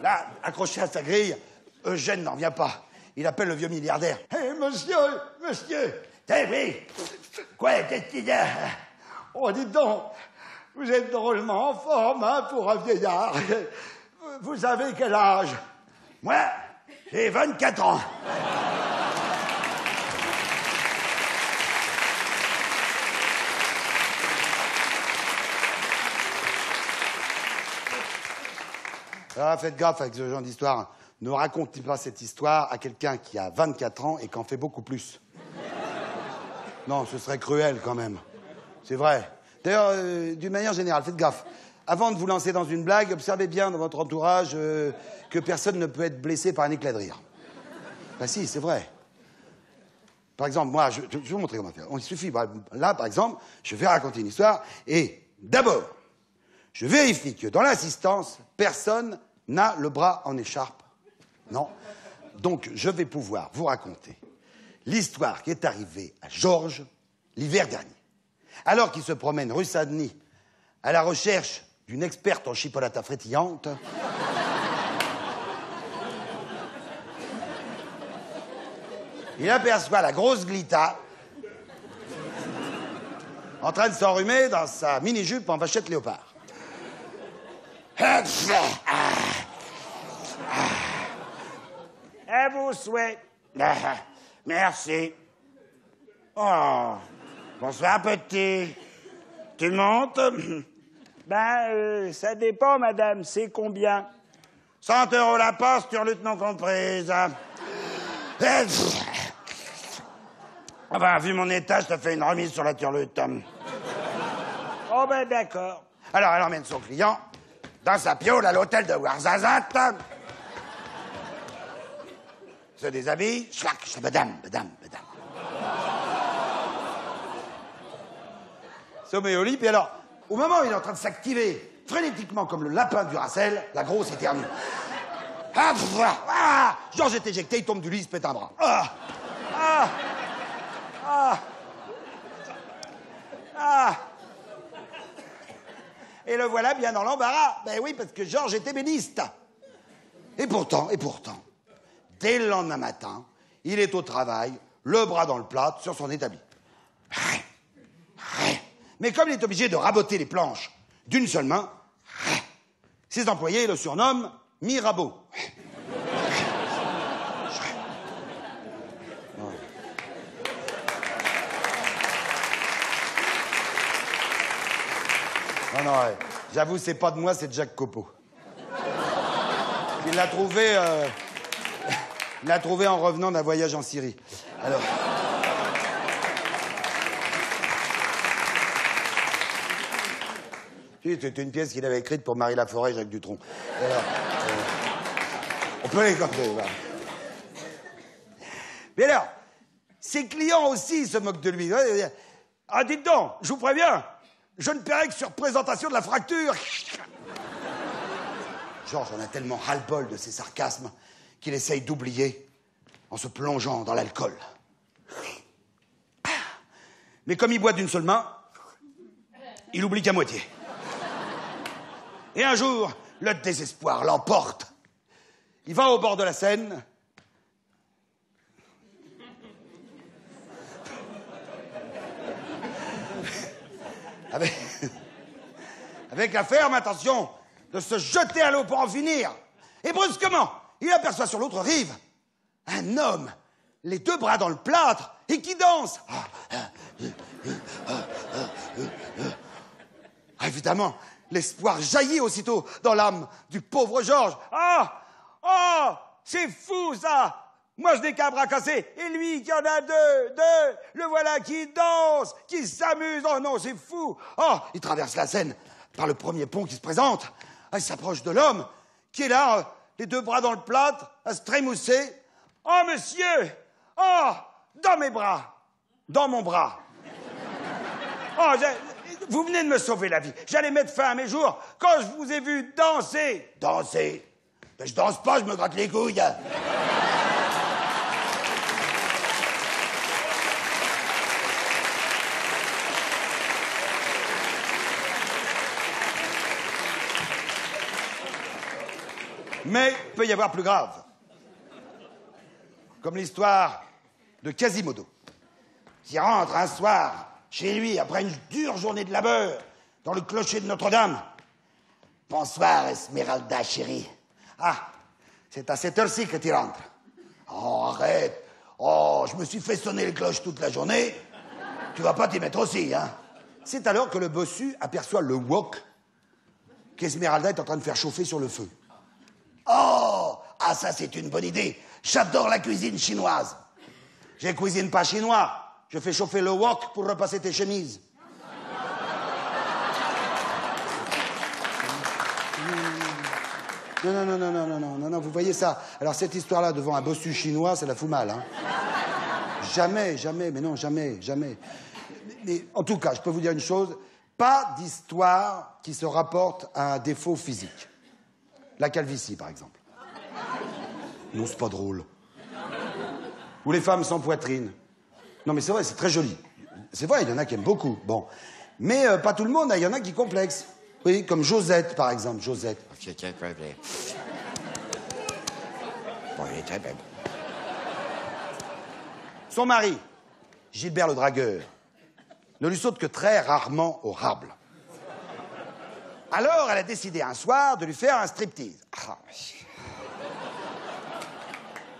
Là, accroché à sa grille, Eugène n'en vient pas. Il appelle le vieux milliardaire. « Hé, monsieur, t'es pris? Quoi, qu'est-ce qu'il y a? Oh, dites donc, vous êtes drôlement en forme, hein, pour un vieillard. Vous avez quel âge? Moi, j'ai 24 ans. Ah, faites gaffe avec ce genre d'histoire. Ne racontez pas cette histoire à quelqu'un qui a 24 ans et qui en fait beaucoup plus. Non, ce serait cruel quand même. C'est vrai. D'ailleurs, d'une manière générale, faites gaffe. Avant de vous lancer dans une blague, observez bien dans votre entourage que personne ne peut être blessé par un éclat de rire. Ben si, c'est vrai. Par exemple, moi, je vais vous montrer comment faire. Il suffit, là, par exemple, je vais raconter une histoire et d'abord, je vérifie que dans l'assistance, personne n'a le bras en écharpe. Non. Donc, je vais pouvoir vous raconter l'histoire qui est arrivée à Georges l'hiver dernier. Alors qu'il se promène rue Saint-Denis à la recherche d'une experte en chipolata frétillante, il aperçoit la grosse Glita en train de s'enrhumer dans sa mini-jupe en vachette léopard. À vos souhaits. Merci. Oh, bonsoir, petit. Tu montes? Ben, ça dépend, madame. C'est combien? 100 € la poste, turlute non comprise. Enfin, vu mon état, je te fais une remise sur la turlute. Oh, ben, d'accord. Alors, elle emmène son client dans sa piole à l'hôtel de Ouarzazate. Se déshabille, schlac, madame. Se met au lit, puis alors, au moment où il est en train de s'activer frénétiquement comme le lapin du Racel, la grosse éternue. Georges est éjecté, il tombe du lit, il se pète un bras. Et le voilà bien dans l'embarras. Ben oui, parce que Georges était béniste. Et pourtant, dès le lendemain matin, il est au travail, le bras dans le plâtre, sur son établi. Mais comme il est obligé de raboter les planches d'une seule main, ses employés le surnomment Mirabeau. Non, j'avoue, c'est pas de moi, c'est de Jacques Copeau. Il l'a trouvé en revenant d'un voyage en Syrie. Alors... C'était une pièce qu'il avait écrite pour Marie Laforêt et Jacques Dutronc. Alors, on peut les compter, voilà. Mais alors, ses clients aussi se moquent de lui. Ah, dites donc, je vous préviens, je ne paierai que sur présentation de la fracture. Georges en a tellement ras-le-bol de ses sarcasmes qu'il essaye d'oublier en se plongeant dans l'alcool. Mais comme il boit d'une seule main, il oublie qu'à moitié. Et un jour, le désespoir l'emporte. Il va au bord de la Seine. Avec la ferme intention de se jeter à l'eau pour en finir. Et brusquement, il aperçoit sur l'autre rive un homme, les deux bras dans le plâtre, et qui danse. Évidemment, l'espoir jaillit aussitôt dans l'âme du pauvre Georges. C'est fou, ça! Moi, je n'ai qu'un bras cassé, et lui qui en a deux, le voilà qui danse, qui s'amuse. Oh non, c'est fou! Il traverse la Seine par le premier pont qui se présente. Il s'approche de l'homme qui est là, les deux bras dans le plâtre, à se trémousser. Oh, monsieur! Dans mes bras! Dans mon bras! Vous venez de me sauver la vie. J'allais mettre fin à mes jours quand je vous ai vu danser. Danser? Ben, je danse pas, je me gratte les couilles. Mais il peut y avoir plus grave. Comme l'histoire de Quasimodo, qui rentre un soir chez lui après une dure journée de labeur dans le clocher de Notre-Dame. Bonsoir, Esmeralda, chérie. Ah, c'est à cette heure-ci que tu rentres. Oh, arrête. Oh, je me suis fait sonner les cloches toute la journée. Tu vas pas t'y mettre aussi, hein? C'est alors que le bossu aperçoit le wok qu'Esmeralda est en train de faire chauffer sur le feu. Oh, ah, ça, c'est une bonne idée. J'adore la cuisine chinoise. Je cuisine pas chinois. Je fais chauffer le wok pour repasser tes chemises. Non, vous voyez ça. Alors, cette histoire-là, devant un bossu chinois, ça la fout mal, hein. Jamais, jamais. Mais en tout cas, je peux vous dire une chose, pas d'histoire qui se rapporte à un défaut physique. La calvitie, par exemple. Non, c'est pas drôle. Ou les femmes sans poitrine. Non, mais c'est vrai, c'est très joli. C'est vrai, il y en a qui aiment beaucoup. Bon. Mais pas tout le monde, il y en a qui complexent. Oui, comme Josette, par exemple. Josette. Bon, il est très belle. Son mari, Gilbert le dragueur, ne lui saute que très rarement au rable. Alors, elle a décidé un soir de lui faire un striptease. Ah,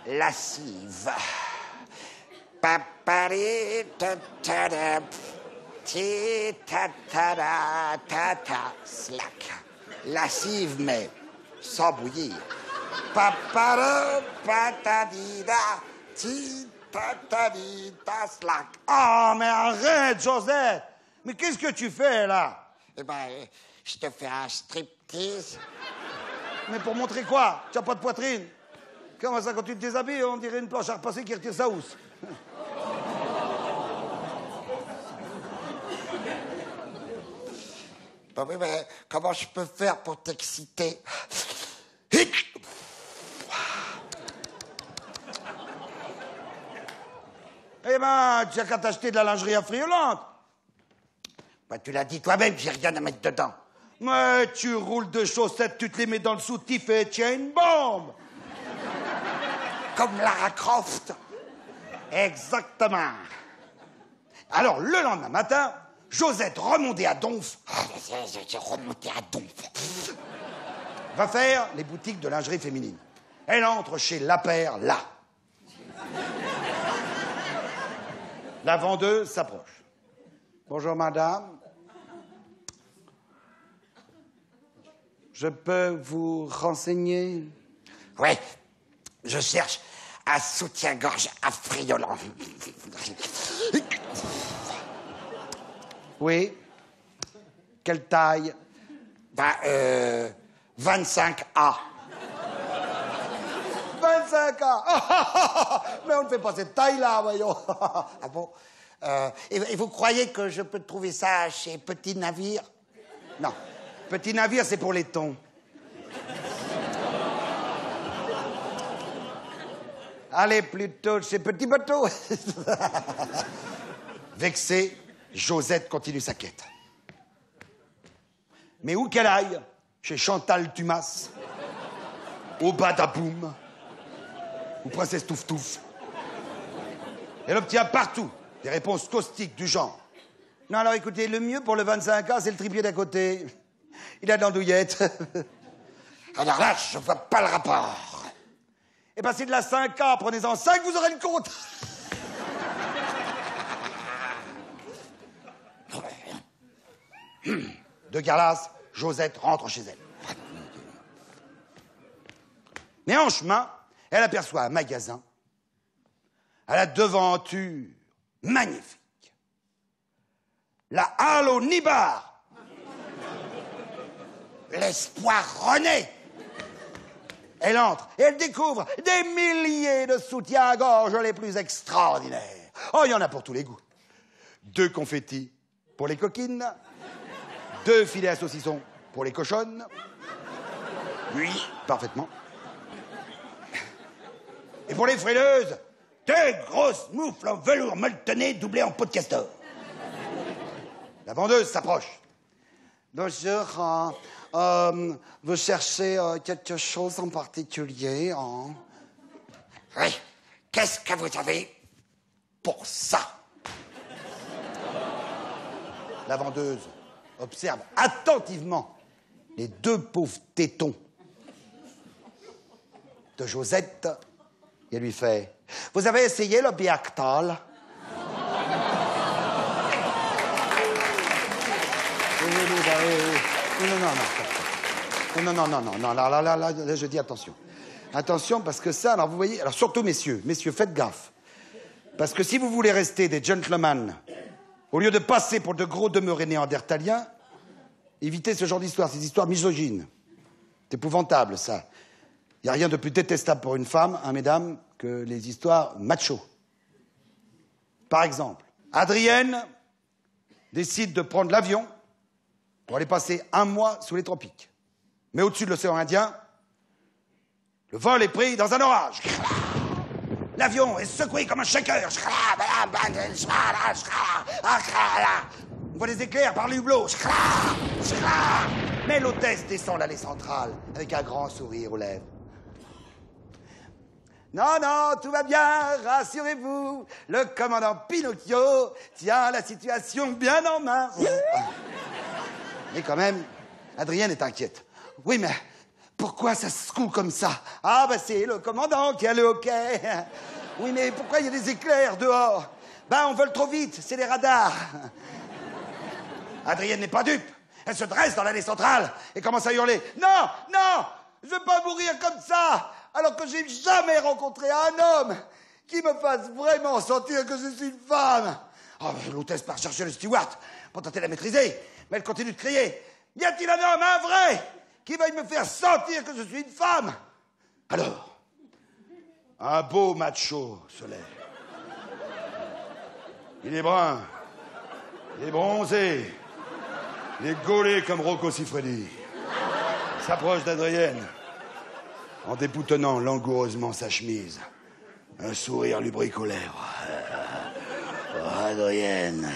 lascive. Papari, ta-ta-da, ti-ta-ta-da, ta-ta, slack. Lascive, mais sans bouillir. Papara, patadida, ti-ta-ta-di-ta, slack. Ah, mais arrête, Josette! Mais qu'est-ce que tu fais, là? Eh ben, je te fais un striptease. Mais pour montrer quoi? Tu n'as pas de poitrine? Comment ça, quand tu te déshabilles, on dirait une planche à repasser qui retire sa housse. Ben oui, mais comment je peux faire pour t'exciter? Eh ben, tu n'as qu'à t'acheter de la lingerie affriolante. Ben, tu l'as dit toi-même, j'ai rien à mettre dedans. Mais tu roules de chaussettes, tu te les mets dans le soutif et tiens une bombe. Comme Lara Croft. Exactement. Alors, le lendemain matin, Josette, remontée à Donf, J'ai remonté à Donf. va faire les boutiques de lingerie féminine. Elle entre chez La Paire, là. La vendeuse s'approche. Bonjour, madame. Je peux vous renseigner? Oui, je cherche un soutien-gorge affriolant. Oui. Quelle taille? Ben, 25A. 25 ans. Mais on ne fait pas cette taille-là, voyons. Ah bon? Et vous croyez que je peux trouver ça chez Petit Navire? Non. Petit navire, c'est pour les thons. Allez, plutôt chez Petit Bateau. Vexée, Josette continue sa quête. Mais où qu'elle aille, chez Chantal Dumas, au Badaboum, ou Princesse Touf Touf, elle obtient partout des réponses caustiques du genre. Non, alors écoutez, le mieux pour le 25 ans, c'est le tripier d'à côté. Il a de l'andouillette. Alors là, je vois pas le rapport. Eh ben, c'est de la 5K, prenez-en 5, vous aurez le compte. De Garlas, Josette rentre chez elle. Mais en chemin, elle aperçoit un magasin à la devanture magnifique. La halle au Nibar. L'espoir renaît. Elle entre et elle découvre des milliers de soutiens-gorge les plus extraordinaires. Oh, il y en a pour tous les goûts. 2 confettis pour les coquines, 2 filets à saucisson pour les cochonnes. Oui, parfaitement. Et pour les frileuses, 2 grosses moufles en velours molletonné doublées en peau de castor. La vendeuse s'approche. Bonjour, Vous cherchez quelque chose en particulier, hein? Oui. Qu'est-ce que vous avez pour ça? La vendeuse observe attentivement les deux pauvres tétons de Josette et lui fait « Vous avez essayé le Biactal ?» Non, là, je dis attention. Attention, parce que ça, alors vous voyez, alors surtout messieurs, faites gaffe. Parce que si vous voulez rester des gentlemen, au lieu de passer pour de gros demeurés néandertaliens, évitez ce genre d'histoire, ces histoires misogynes. C'est épouvantable, ça. Il n'y a rien de plus détestable pour une femme, hein, mesdames, que les histoires macho. Par exemple, Adrienne décide de prendre l'avion pour aller passer 1 mois sous les tropiques. Mais au-dessus de l'océan Indien, le vol est pris dans un orage. L'avion est secoué comme un shaker. On voit des éclairs par les hublots. Mais l'hôtesse descend l'allée centrale avec un grand sourire aux lèvres. Non, tout va bien, rassurez-vous. Le commandant Pinocchio tient la situation bien en main. Mais quand même, Adrienne est inquiète. Oui, mais pourquoi ça se coule comme ça? Ah, c'est le commandant qui a le hoquet. Oui, mais pourquoi il y a des éclairs dehors? On vole trop vite, c'est les radars. Adrienne n'est pas dupe. Elle se dresse dans l'allée centrale et commence à hurler. Non, je veux pas mourir comme ça, alors que j'ai jamais rencontré un homme qui me fasse vraiment sentir que je suis une femme. Oh, l'hôtesse part chercher le steward pour tenter de la maîtriser, mais elle continue de crier. Y a-t-il un homme, un vrai, qui veuille me faire sentir que je suis une femme? Alors, un beau macho se lève. Il est brun, il est bronzé, il est gaulé comme Rocco Siffredi. Il s'approche d'Adrienne en déboutonnant langoureusement sa chemise. Un sourire lui brique aux lèvres. Oh, Adrienne.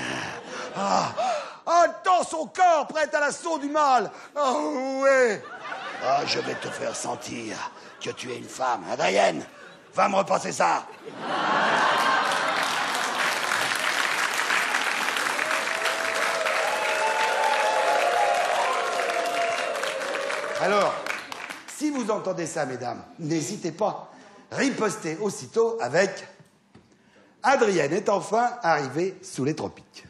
Tend son corps prêt à l'assaut du mal. Oh, ouais. Je vais te faire sentir que tu es une femme. Adrienne, va me repasser ça. Alors, si vous entendez ça, mesdames, n'hésitez pas. Ripostez aussitôt avec « Adrienne est enfin arrivée sous les tropiques.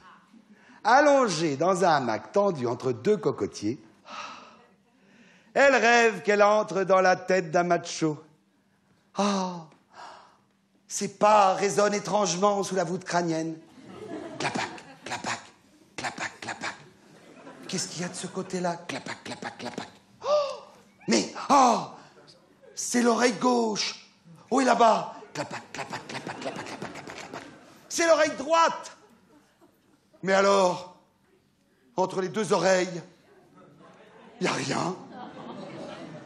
Allongée dans un hamac tendu entre 2 cocotiers, elle rêve qu'elle entre dans la tête d'un macho. Ses pas résonnent étrangement sous la voûte crânienne. Clapac, clapac, clapac, clapac. Qu'est-ce qu'il y a de ce côté-là? Clapac, clapac, clapac. C'est l'oreille gauche. Oui, là-bas. Clapac, clapac, clapac, clapac, clapac, clapac, clapac. C'est l'oreille droite. Mais alors, entre les 2 oreilles, il n'y a rien.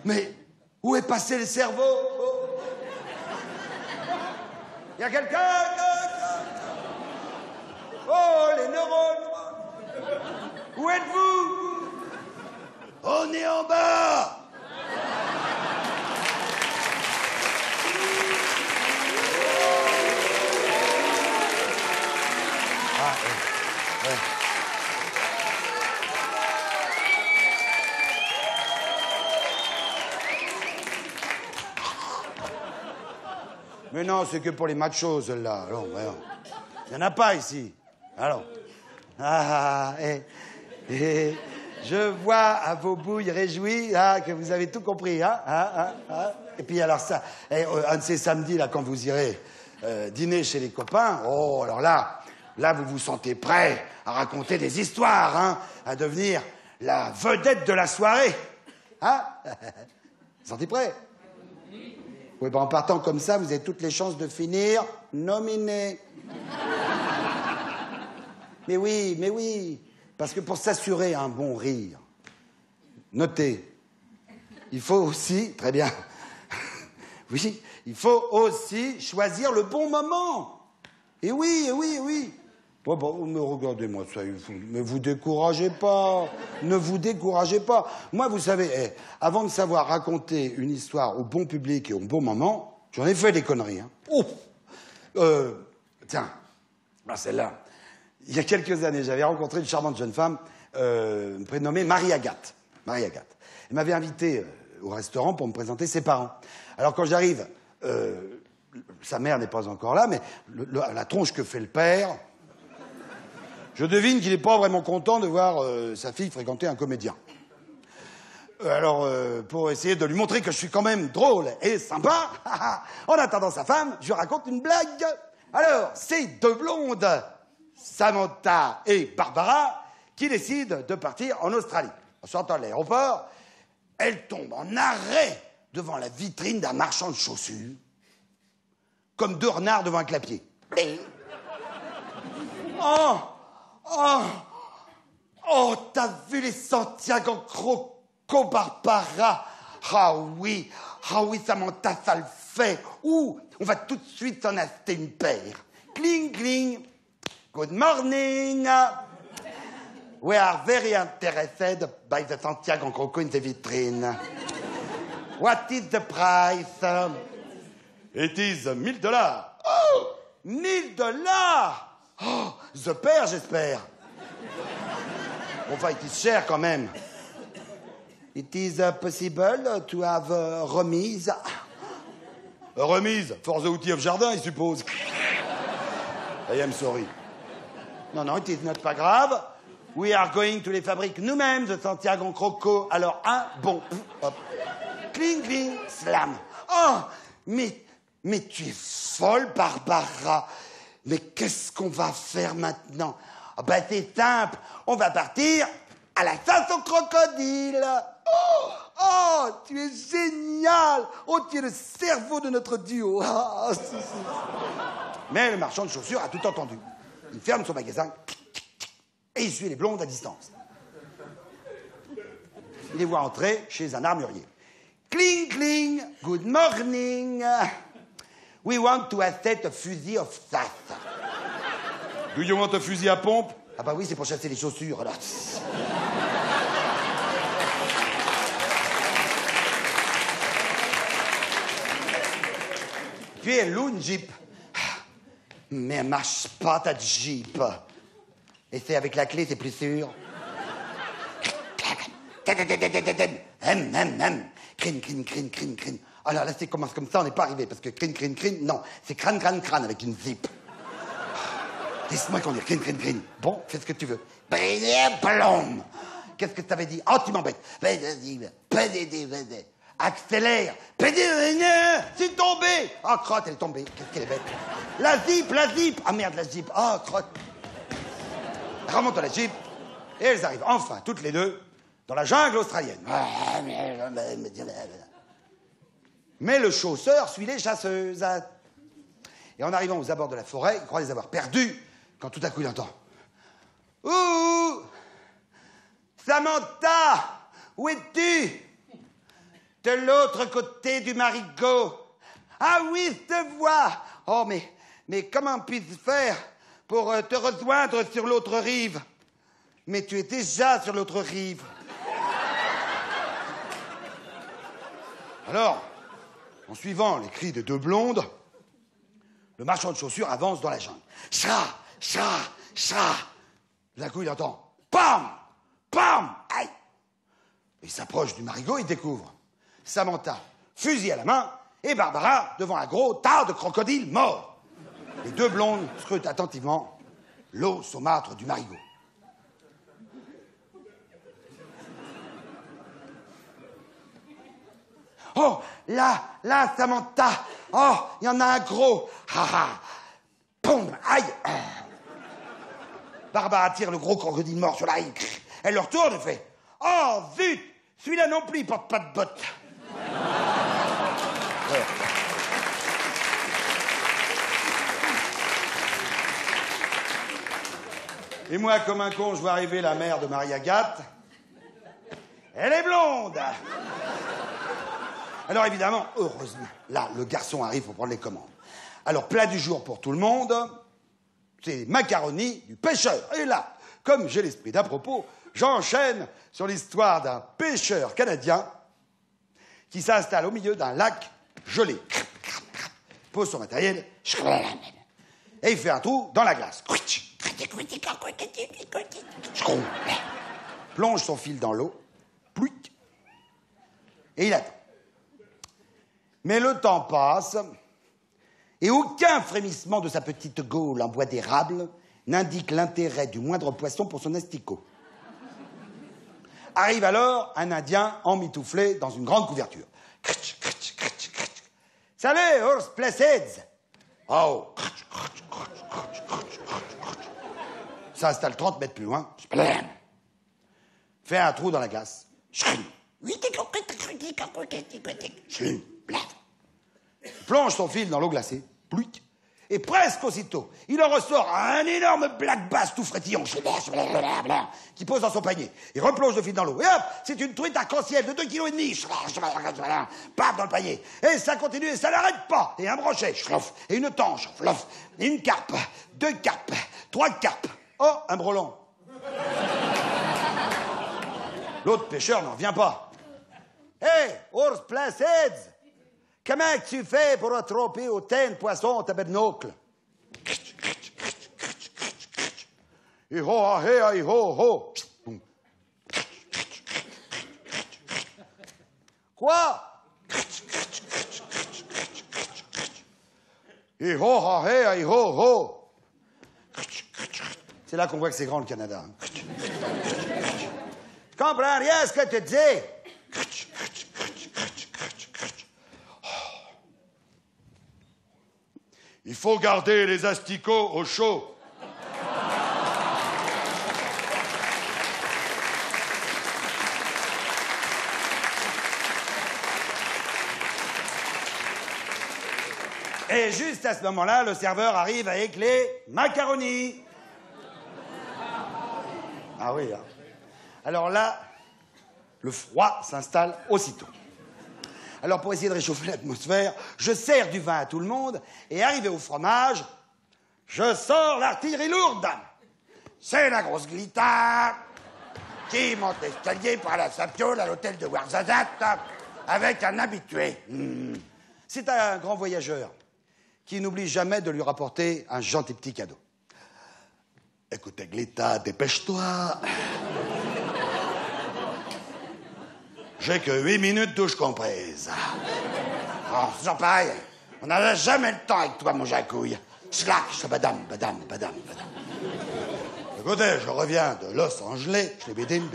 Mais où est passé le cerveau? Il y a quelqu'un? Oh, les neurones! Où êtes-vous? On est en bas! Mais non, c'est que pour les machos, celle-là. Non, il n'y en a pas ici. Alors. Je vois à vos bouilles réjouies que vous avez tout compris. Et puis alors ça, un de ces samedis, là, quand vous irez dîner chez les copains, alors là, vous vous sentez prêt à raconter des histoires, à devenir la vedette de la soirée. Vous vous sentez prêt? Oui, en partant comme ça, vous avez toutes les chances de finir nominé. Mais oui, parce que pour s'assurer un bon rire, notez, il faut aussi, très bien, oui, il faut aussi choisir le bon moment. Et oui, Bon, mais regardez-moi ça, ne vous découragez pas, ne vous découragez pas. Moi, vous savez, avant de savoir raconter une histoire au bon public et au bon moment, j'en ai fait des conneries. Hein. Tiens, celle-là. Il y a quelques années, j'avais rencontré une charmante jeune femme prénommée Marie-Agathe. Marie-Agathe. Elle m'avait invité au restaurant pour me présenter ses parents. Alors quand j'arrive, sa mère n'est pas encore là, mais la tronche que fait le père... Je devine qu'il n'est pas vraiment content de voir sa fille fréquenter un comédien. Alors, pour essayer de lui montrer que je suis quand même drôle et sympa, en attendant sa femme, je lui raconte une blague. Alors, ces deux blondes, Samantha et Barbara, qui décident de partir en Australie. En sortant de l'aéroport, elles tombent en arrêt devant la vitrine d'un marchand de chaussures, comme deux renards devant un clapier. Oh, t'as vu les Santiago Croco, Barbara? Ah oui, Samantha, ça le fait. Ouh, on va tout de suite s'en acheter une paire. Cling, cling. Good morning. We are very interested by the Santiago Croco in the vitrine. What is the price? It is $1,000. Oh, $1,000. Oh, the pair, j'espère. Enfin, it is cher quand même. It is possible to have remise. Remise for the outil of jardin, il suppose. I am sorry. Non, it is not pas grave. We are going to les fabriquer nous-mêmes, the Santiago Croco. Alors, un bon. Hop. Cling, cling, slam. Oh, mais tu es folle, Barbara. Mais qu'est-ce qu'on va faire maintenant? C'est simple, on va partir à la chasse au crocodile. Oh, tu es génial. Oh, tu es le cerveau de notre duo. Mais le marchand de chaussures a tout entendu. Il ferme son magasin et il suit les blondes à distance. Il les voit entrer chez un armurier. Cling, cling, good morning. We want to asset a fusil of chasse. Do you want a fusil à pompe? Ah bah oui, c'est pour chasser les chaussures, alors. Puis elle loue une Jeep. Mais elle marche pas, ta Jeep. Et c'est avec la clé, c'est plus sûr. Crine, crine, crine, crine, crine. Alors là, c'est commence comme ça, on n'est pas arrivé, parce que crine, crine, crine, non, c'est crâne, crâne, crâne avec une zip. Laisse-moi conduire, crine, crine, crine. Bon, fais ce que tu veux. Plomb. Qu'est-ce que ça veut dire? Oh, tu m'embêtes. Accélère. C'est tombé. Oh, crotte, elle est tombée. Qu'est-ce qu'elle est bête. La zip. Ah merde, la Jeep. Oh, crotte. Remonte à la Jeep. Et elles arrivent enfin, toutes les deux, dans la jungle australienne. Mais le chausseur suit les chasseuses. Et en arrivant aux abords de la forêt, il croit les avoir perdus, quand tout à coup il entend « Ouh! Samantha! Où es-tu? De l'autre côté du marigot. Ah oui, je te vois. Oh, mais comment puis-je faire pour te rejoindre sur l'autre rive? Mais tu es déjà sur l'autre rive. » Alors, en suivant les cris des deux blondes, le marchand de chaussures avance dans la jungle. Chra, chra, chra. D'un coup, il entend pam, pam, aïe. Il s'approche du marigot, il découvre Samantha, fusil à la main, et Barbara devant un gros tas de crocodiles morts. Les deux blondes scrutent attentivement l'eau saumâtre du marigot. Oh, là, Samantha. Oh, il y en a un gros. Ha, ha. Poum, aïe. Barbara tire le gros crocodile mort sur la rive. Elle le retourne et fait « Oh, zut! Celui-là non plus, il porte pas de bottes. » Et moi, comme un con, je vois arriver la mère de Marie-Agathe. Elle est blonde. Alors évidemment, heureusement, là, le garçon arrive pour prendre les commandes. Alors, plat du jour pour tout le monde, c'est les macaronis du pêcheur. Et là, comme j'ai l'esprit d'à propos, j'enchaîne sur l'histoire d'un pêcheur canadien qui s'installe au milieu d'un lac gelé. Pose son matériel et il fait un trou dans la glace. Plonge son fil dans l'eau, et il attend. Mais le temps passe, et aucun frémissement de sa petite gaule en bois d'érable n'indique l'intérêt du moindre poisson pour son asticot. Arrive alors un Indien emmitouflé dans une grande couverture. « Salut, Urs Plessids !» Oh. S'installe 30 mètres plus loin. Fait un trou dans la glace. Plonge son fil dans l'eau glacée. Et presque aussitôt, il en ressort un énorme black bass tout frétillant qui pose dans son panier. Il replonge le fil dans l'eau. Et hop, c'est une truite arc-en-ciel de 2,5 kg. Paf dans le panier. Et ça continue et ça n'arrête pas. Et un brochet, et une tanche, et une carpe, 2 carpes, 3 carpes. Oh, un brelan. L'autre pêcheur n'en revient pas. Hé, Urs Plessids! Comment tu fais pour attraper autant de poissons au tabernacle? Quoi? C'est là qu'on voit que c'est grand le Canada. Je comprends rien à ce que tu dis. Il faut garder les asticots au chaud. Et juste à ce moment-là, le serveur arrive avec les macaronis. Ah oui, hein. Alors là, le froid s'installe aussitôt. Alors, pour essayer de réchauffer l'atmosphère, je sers du vin à tout le monde, et arrivé au fromage, je sors l'artillerie lourde. C'est la grosse Glita qui monte l'escalier pour aller à sa piole à l'hôtel de Ouarzazate avec un habitué. C'est un grand voyageur qui n'oublie jamais de lui rapporter un gentil petit cadeau. Écoutez, Glita, dépêche-toi. J'ai que 8 minutes douche comprise. Oh, c'est toujours pareil. On n'avait jamais le temps avec toi, mon jacouille. Slack, badam. Écoutez, je reviens de Los Angeles. Je les bidim.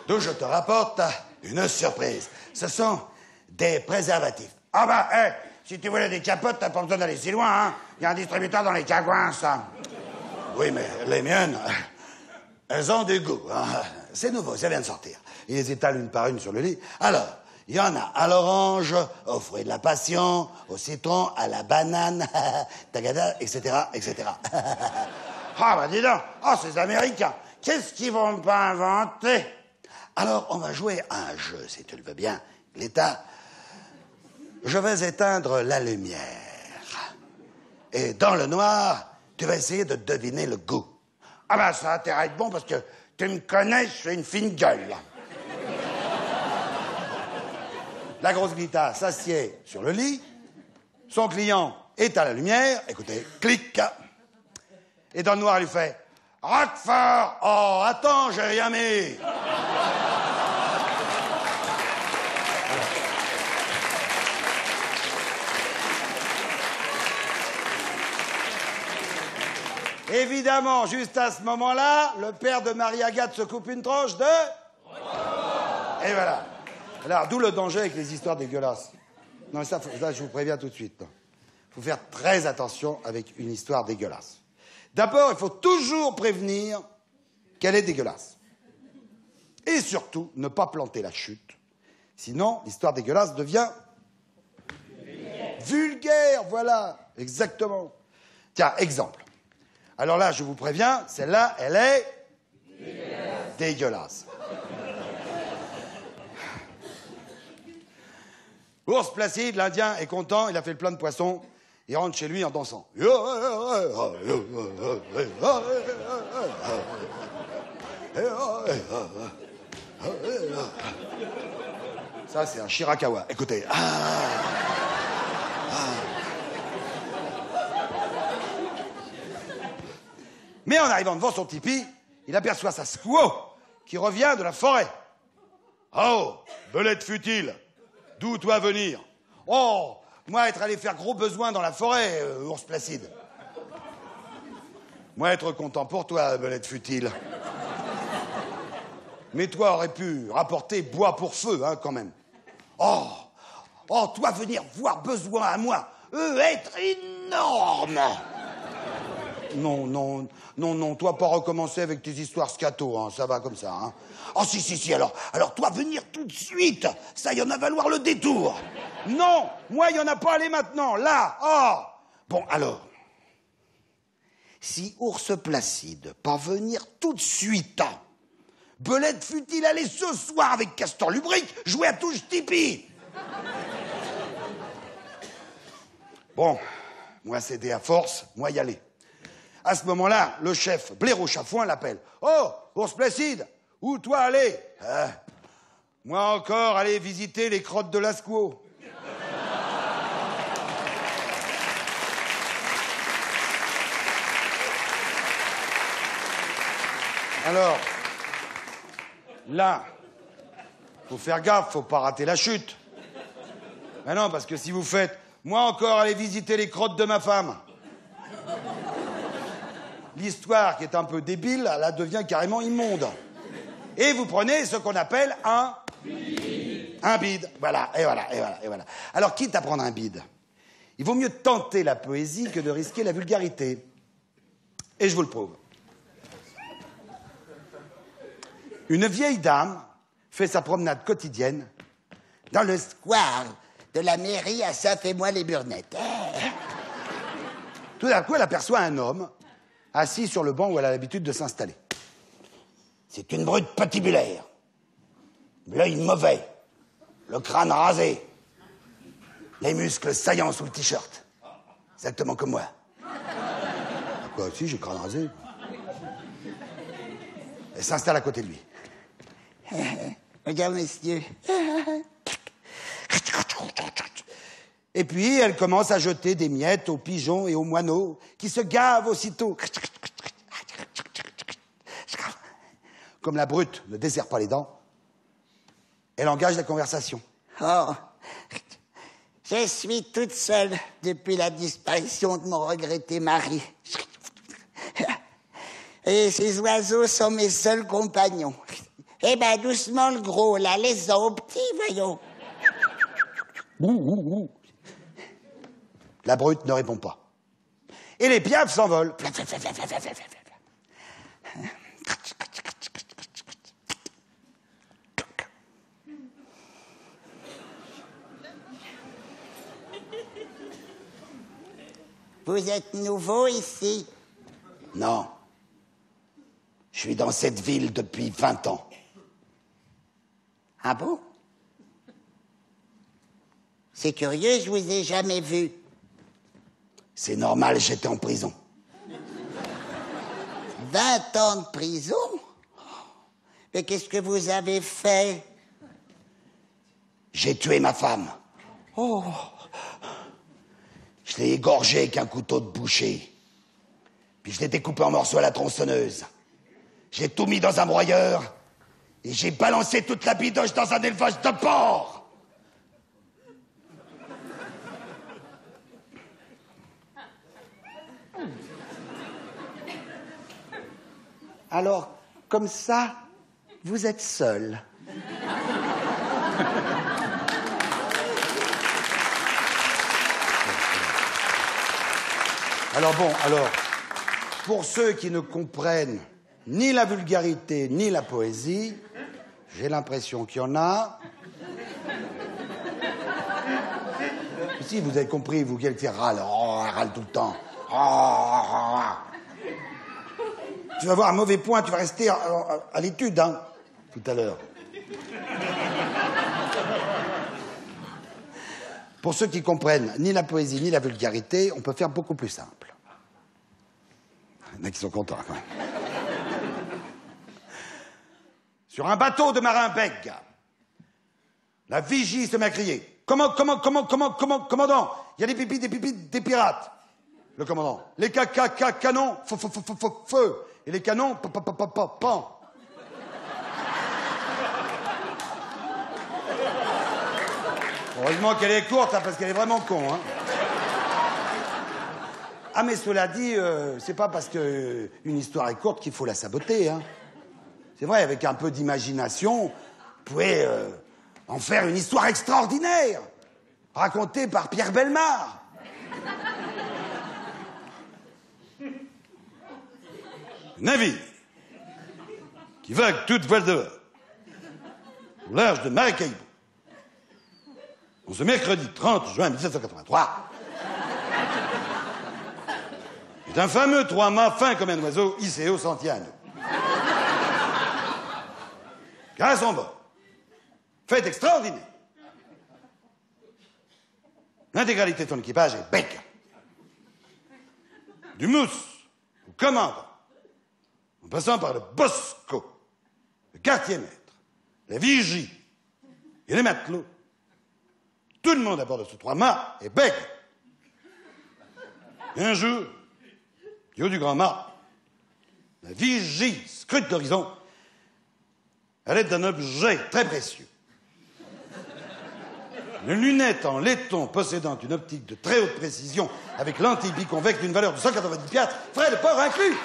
D'où je te rapporte une surprise. Ce sont des préservatifs. Ah bah, si tu voulais des capotes, t'as pas besoin d'aller si loin, hein. Il y a un distributeur dans les cagouins, ça. Oui, mais les miennes, elles ont du goût. Hein. C'est nouveau, ça vient de sortir. Ils les étalent une par une sur le lit. Alors, il y en a à l'orange, au fruit de la passion, au citron, à la banane, tagada, etc. Ah bah dis donc, ces Américains, qu'est-ce qu'ils vont pas inventer? Alors, on va jouer à un jeu, si tu le veux bien. L'État, je vais éteindre la lumière. Et dans le noir, tu vas essayer de deviner le goût. Ah bah ça a intérêt à être bon parce que tu me connais, je suis une fine gueule. La grosse Glita s'assied sur le lit. Son client est à la lumière. Écoutez, clic. Et dans le noir, il fait « Roquefort! Oh, attends, j'ai rien mis !» Évidemment, juste à ce moment-là, le père de Marie-Agathe se coupe une tranche de... Et voilà. Alors, d'où le danger avec les histoires dégueulasses. Non, mais ça, je vous préviens tout de suite. Il faut faire très attention avec une histoire dégueulasse. D'abord, il faut toujours prévenir qu'elle est dégueulasse. Et surtout, ne pas planter la chute. Sinon, l'histoire dégueulasse devient... vulgaire, voilà, exactement. Tiens, exemple. Alors là, je vous préviens, celle-là, elle est... dégueulasse. Ours Placide, l'Indien, est content, il a fait le plein de poissons, il rentre chez lui en dansant. Ça, c'est un Shirakawa. Écoutez. Mais en arrivant devant son tipi, il aperçoit sa squaw qui revient de la forêt. Oh, belette futile, d'où toi venir? Oh, moi être allé faire gros besoin dans la forêt, ours Placide. Moi être content pour toi, belette futile. Mais toi aurais pu rapporter bois pour feu, hein, quand même. Oh, toi venir voir besoin à moi, être énorme. Non, toi pas recommencer avec tes histoires scato, hein, ça va comme ça, hein. Oh si, alors toi venir tout de suite, ça y en a valoir le détour. Non, moi y en a pas aller maintenant, là, Bon, alors, si ours Placide pas venir tout de suite, belette fut-il aller ce soir avec Castor Lubrique jouer à touche Tipeee. Bon, moi céder à force, moi y aller. À ce moment-là, le chef Blaireau Chafouin l'appelle. Oh, ours Placide, où toi aller? Moi encore aller visiter les crottes de la squaw. Alors, là, faut faire gaffe, faut pas rater la chute. Mais non, parce que si vous faites, moi encore aller visiter les crottes de ma femme, l'histoire qui est un peu débile, là, devient carrément immonde. Et vous prenez ce qu'on appelle un bide. Voilà. Alors, quitte à prendre un bide, il vaut mieux tenter la poésie que de risquer la vulgarité. Et je vous le prouve. Une vieille dame fait sa promenade quotidienne dans le square de la mairie à Saint-Fémois-les-Burnettes. Tout d'un coup, elle aperçoit un homme assis sur le banc où elle a l'habitude de s'installer. C'est une brute patibulaire, l'œil mauvais, le crâne rasé, les muscles saillants sous le t-shirt. Exactement comme moi. Quoi, si, j'ai le crâne rasé. Elle s'installe à côté de lui. Regarde, monsieur. Et puis, elle commence à jeter des miettes aux pigeons et aux moineaux, qui se gavent aussitôt. Comme la brute ne desserre pas les dents, elle engage la conversation. Oh, je suis toute seule depuis la disparition de mon regretté mari. Et ces oiseaux sont mes seuls compagnons. Eh ben, doucement le gros, là, laisse-en au petit, voyons. La brute ne répond pas. Et les piafs s'envolent. Vous êtes nouveau ici? Non. Je suis dans cette ville depuis 20 ans. Ah bon? C'est curieux, je vous ai jamais vu. C'est normal, j'étais en prison. 20 ans de prison? Mais qu'est-ce que vous avez fait? J'ai tué ma femme. Oh. Je l'ai égorgée avec un couteau de boucher. Puis je l'ai découpée en morceaux à la tronçonneuse. J'ai tout mis dans un broyeur et j'ai balancé toute la bidoche dans un élevage de porc. Alors, comme ça, vous êtes seul. Alors, pour ceux qui ne comprennent ni la vulgarité, ni la poésie, j'ai l'impression qu'il y en a. Si, vous avez compris, vous qui râle, râle tout le temps. Tu vas avoir un mauvais point, tu vas rester à l'étude, hein, tout à l'heure. Pour ceux qui comprennent ni la poésie ni la vulgarité, on peut faire beaucoup plus simple. Il y en a qui sont contents, quand même. Sur un bateau de marins bègues, la vigie se met à crier. Commandant, il y a des pipis, des pirates. Le commandant, les canons, feu. Et les canons, pan. Heureusement qu'elle est courte, hein, parce qu'elle est vraiment con. Hein. Ah, mais cela dit, c'est pas parce qu'une histoire est courte qu'il faut la saboter. Hein. C'est vrai, avec un peu d'imagination, vous pouvez en faire une histoire extraordinaire, racontée par Pierre Bellemare. Navire qui vague toute voile dehors au large de Maracaibo. En ce mercredi 30 juin 1783, est un fameux trois-mâts fin comme un oiseau hissé au Santiano. Car à son bord, fait extraordinaire, l'intégralité de son équipage est bec. Du mousse au commandant, en passant par le bosco, le quartier-maître, la vigie et les matelots, tout le monde à bord de ce trois-mâts est bec. Et un jour, du haut du grand mât, la vigie scrute l'horizon à l'aide d'un objet très précieux. Une lunette en laiton possédant une optique de très haute précision avec lentille biconvexe d'une valeur de 190 piastres, frais de port inclus.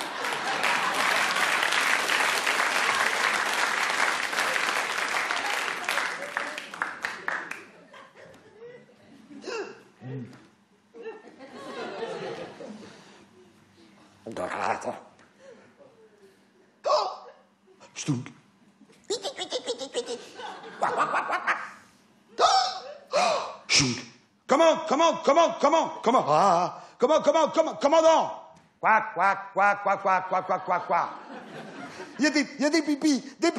Commandant! Quoi? Il y a des pipis, des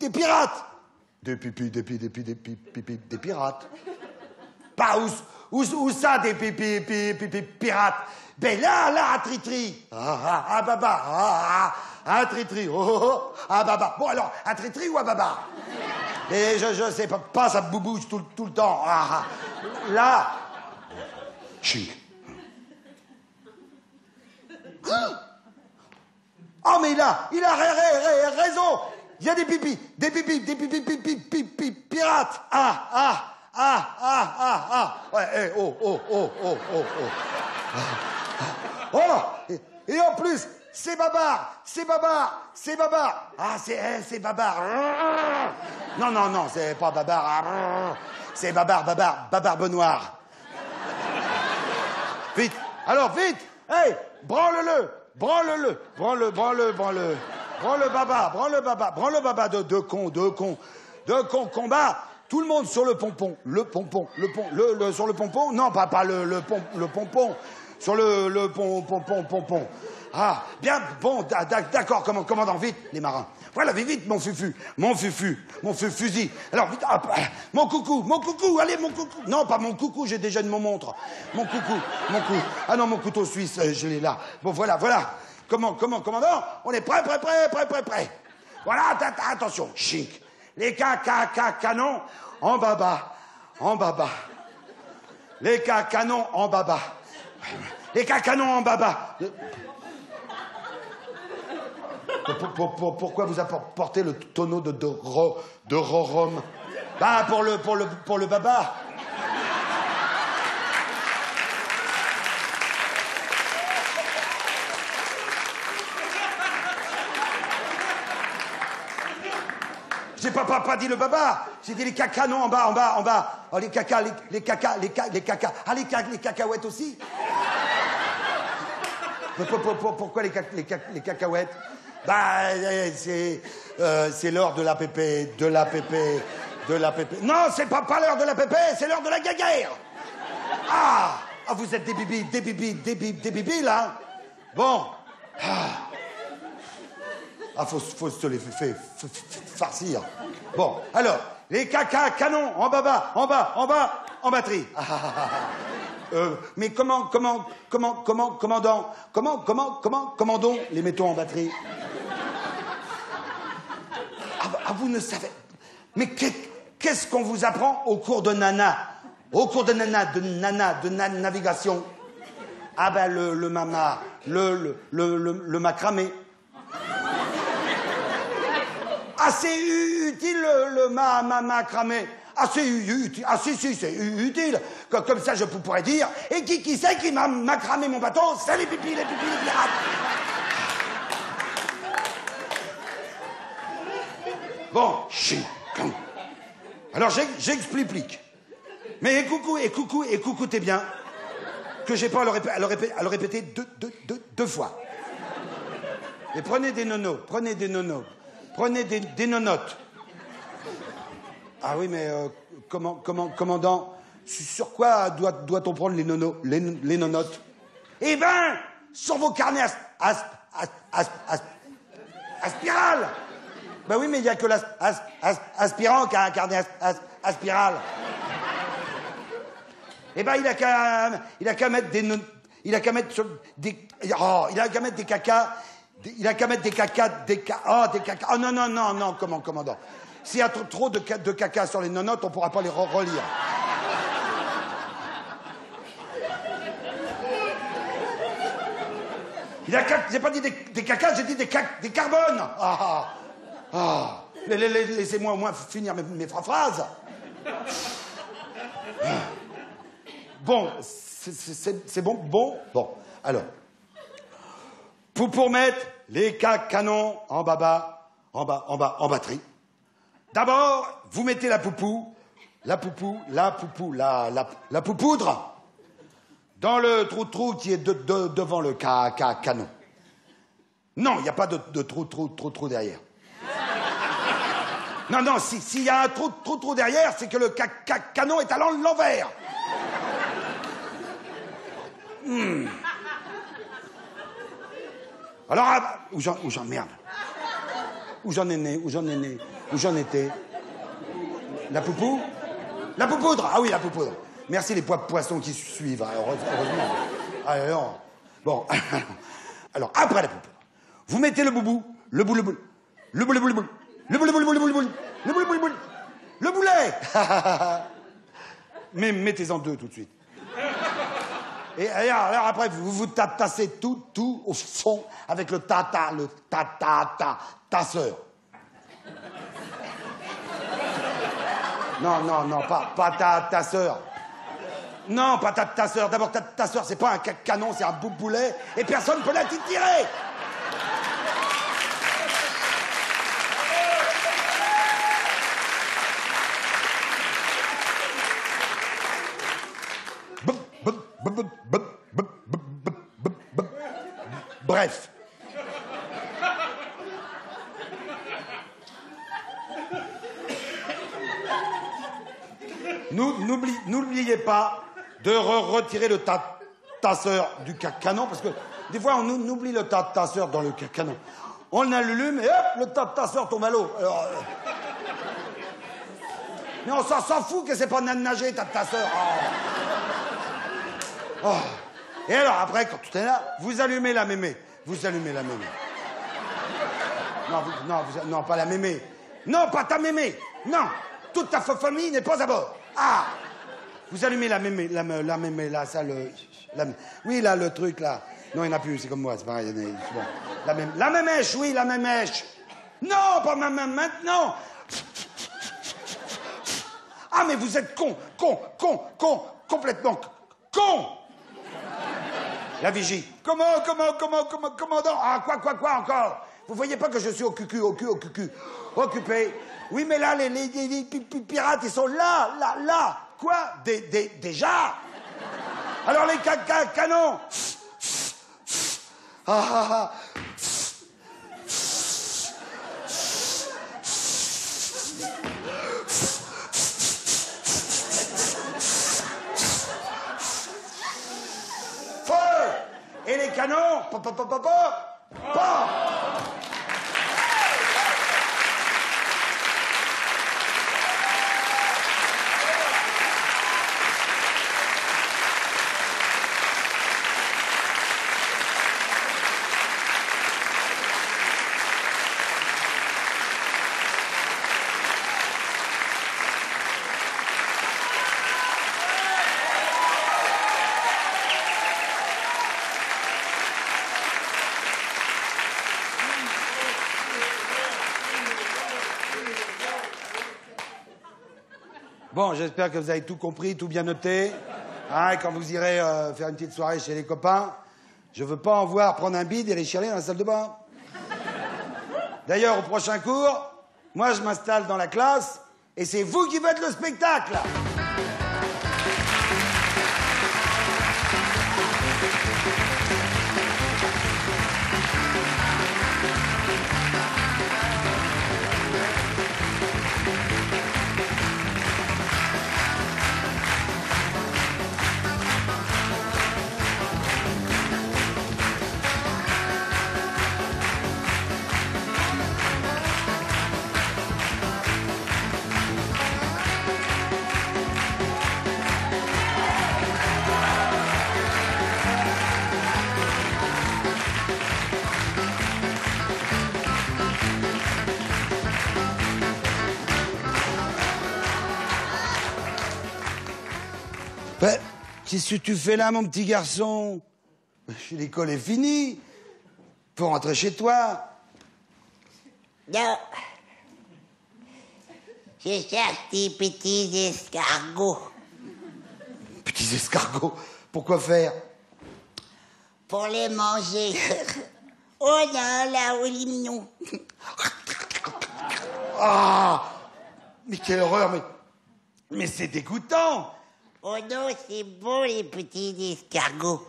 pirates! Des pirates? Bah, où ça, des pirates? Ben là, à Tritri. Ah, baba. À Tritri. Oh, ah, baba. Bon, alors, à Tritri ou à baba? Et je sais pas, ça bouge tout le temps. Là. Chut. Oh, mais il a raison. Il y a des pipis, pirates. Ouais, oh. Oh, et en plus, c'est Babar. Ah, c'est Babar. Non, c'est pas Babar. C'est Babar Benoît. Vite, alors, vite. Hey, branle-le. Branle le baba de con, combat. Tout le monde sur le pompon. Sur le pompon. Non, pas le pompon. Sur le pompon. Ah, bien, bon, d'accord, commandant, vite, les marins. Voilà, vite, mon fusil. Alors, vite, hop, mon coucou, allez, mon coucou. Non, pas mon coucou, j'ai déjà une montre. Mon coucou. Ah non, mon couteau suisse, je l'ai là. Bon, voilà. Commandant, on est prêt. Voilà, attention, chic. Les canons en baba. Les canons en baba. Pourquoi vous apportez le tonneau de rhum? Bah, pour le baba. J'ai pas dit le baba, j'ai dit les canons en bas. Oh, les caca. Ah, les cacahuètes aussi? Pourquoi les cacahuètes? Bah, c'est l'heure de l'APP. Non, c'est pas l'heure de l'APP, c'est l'heure de la guéguerre. Ah, vous êtes des bibis, là. Bon. Faut se les farcir. Bon, alors, les canons en bas. en batterie. Mais commandons les mettons en batterie. Vous ne savez... Mais qu'est-ce qu'on vous apprend au cours de nana? Au cours de navigation? Ah ben le macramé. Assez utile le macramé. Assez utile. Ah si, c'est utile. Comme ça, je pourrais dire. Et qui c'est qui m'a macramé mon bateau? C'est les pipis, les pirates. Bon, alors j'explique. Mais écoutez bien que j'ai pas à le répéter deux fois. Et prenez des nonos, prenez des nonotes. Ah oui, mais commandant, sur quoi doit-on prendre les nonotes? Eh ben, sur vos carnets à spirale. Ben oui, mais il n'y a que l'aspirant qui a un carnet à spirale. Eh ben, il a qu'à mettre des cacas. Il a qu'à mettre des cacas. Oh non, commandant. S'il y a trop de caca sur les nonotes, on ne pourra pas les relire. J'ai pas dit des cacas, j'ai dit des carbones. Laissez-moi au moins finir mes phrases. Bon, c'est bon? Bon, alors. Pour mettre les canons en batterie. D'abord, vous mettez la poupoudre dans le trou qui est devant le canon. Non, il n'y a pas de trou derrière. Non, s'il y a un trou derrière, c'est que le canon est à l'envers. Alors, où j'en étais? La poupoudre. Ah oui, la poupoudre. Merci les poissons qui suivent, heureusement. Alors, bon, alors, après la poupoudre, vous mettez le boulet. Mais mettez-en 2 tout de suite. Et alors après, vous tassez tout au fond avec le tasseur. Non, pas tasseur. Non, pas tasseur. D'abord, tasseur, c'est pas un canon, c'est un boulet, et personne ne peut la tirer. Bref. N'oubliez pas de retirer le tasseur du canon, parce que des fois on oublie le tasseur dans le canon. On allume et hop, le tasseur tombe à l'eau. Alors, mais on s'en fout que c'est pas nager, tasseur. Oh. Et alors après, quand tout est là, vous allumez la mémé. Non, pas la mémé. Non, pas ta mémé. Non, toute ta famille n'est pas à bord. Ah, vous allumez la mémé, là, ça, oui, là, le truc, là. Non, il n'y en a plus, c'est comme moi, c'est pareil. Bon. La mémèche, oui, la mémèche. Non, pas maintenant. Ah, mais vous êtes complètement con. La vigie. Comment, ah, quoi encore? Vous voyez pas que je suis occupé? Oui, mais là, les pirates, ils sont là. Quoi? Déjà? Alors, les canons. Et les canons, Bon, j'espère que vous avez tout compris, tout bien noté. Hein, et quand vous irez faire une petite soirée chez les copains, je veux pas en voir prendre un bide et les chialer dans la salle de bain. D'ailleurs, au prochain cours, moi je m'installe dans la classe et c'est vous qui faites le spectacle. Ben, qu'est-ce que tu fais là, mon petit garçon? L'école est finie. Faut rentrer chez toi. Non. Je cherche des petits escargots. Petits escargots, pourquoi faire? Pour les manger. Oh là là, oh les mignons. Ah! Mais quelle horreur, mais c'est dégoûtant! Oh non, c'est beau les petits escargots.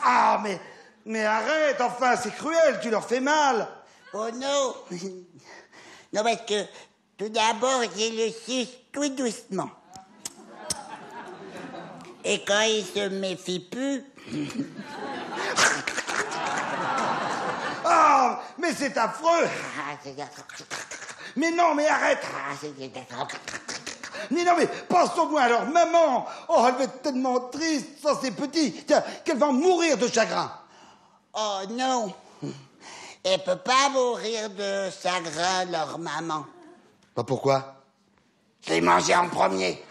Ah, mais arrête, enfin, c'est cruel, tu leur fais mal. Oh non. Non, parce que tout d'abord, je le suce tout doucement. Et quand il se méfie plus... Ah, mais c'est affreux. Mais non, mais arrête. Mais non, mais pense au moins à leur maman. Oh, elle va être tellement triste sans ses petits. Tiens, qu'elle va mourir de chagrin. Oh non. Elle peut pas mourir de chagrin, leur maman. Bah pourquoi? Je l'ai mangé en premier.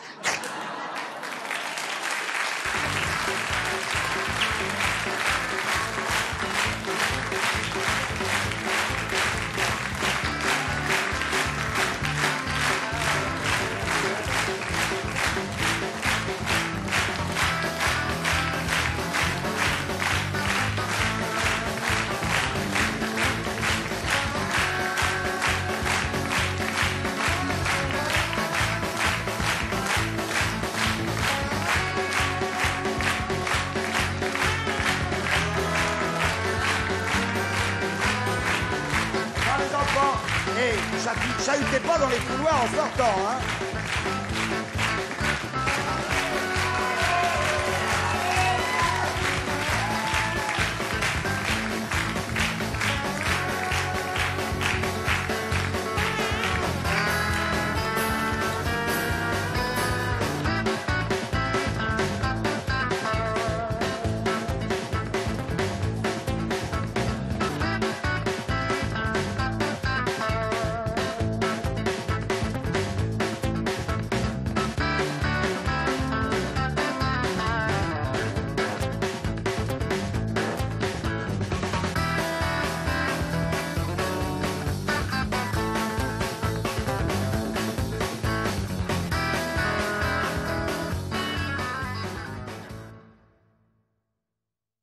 Ah, les enfants, chahutez pas dans les couloirs en sortant, hein.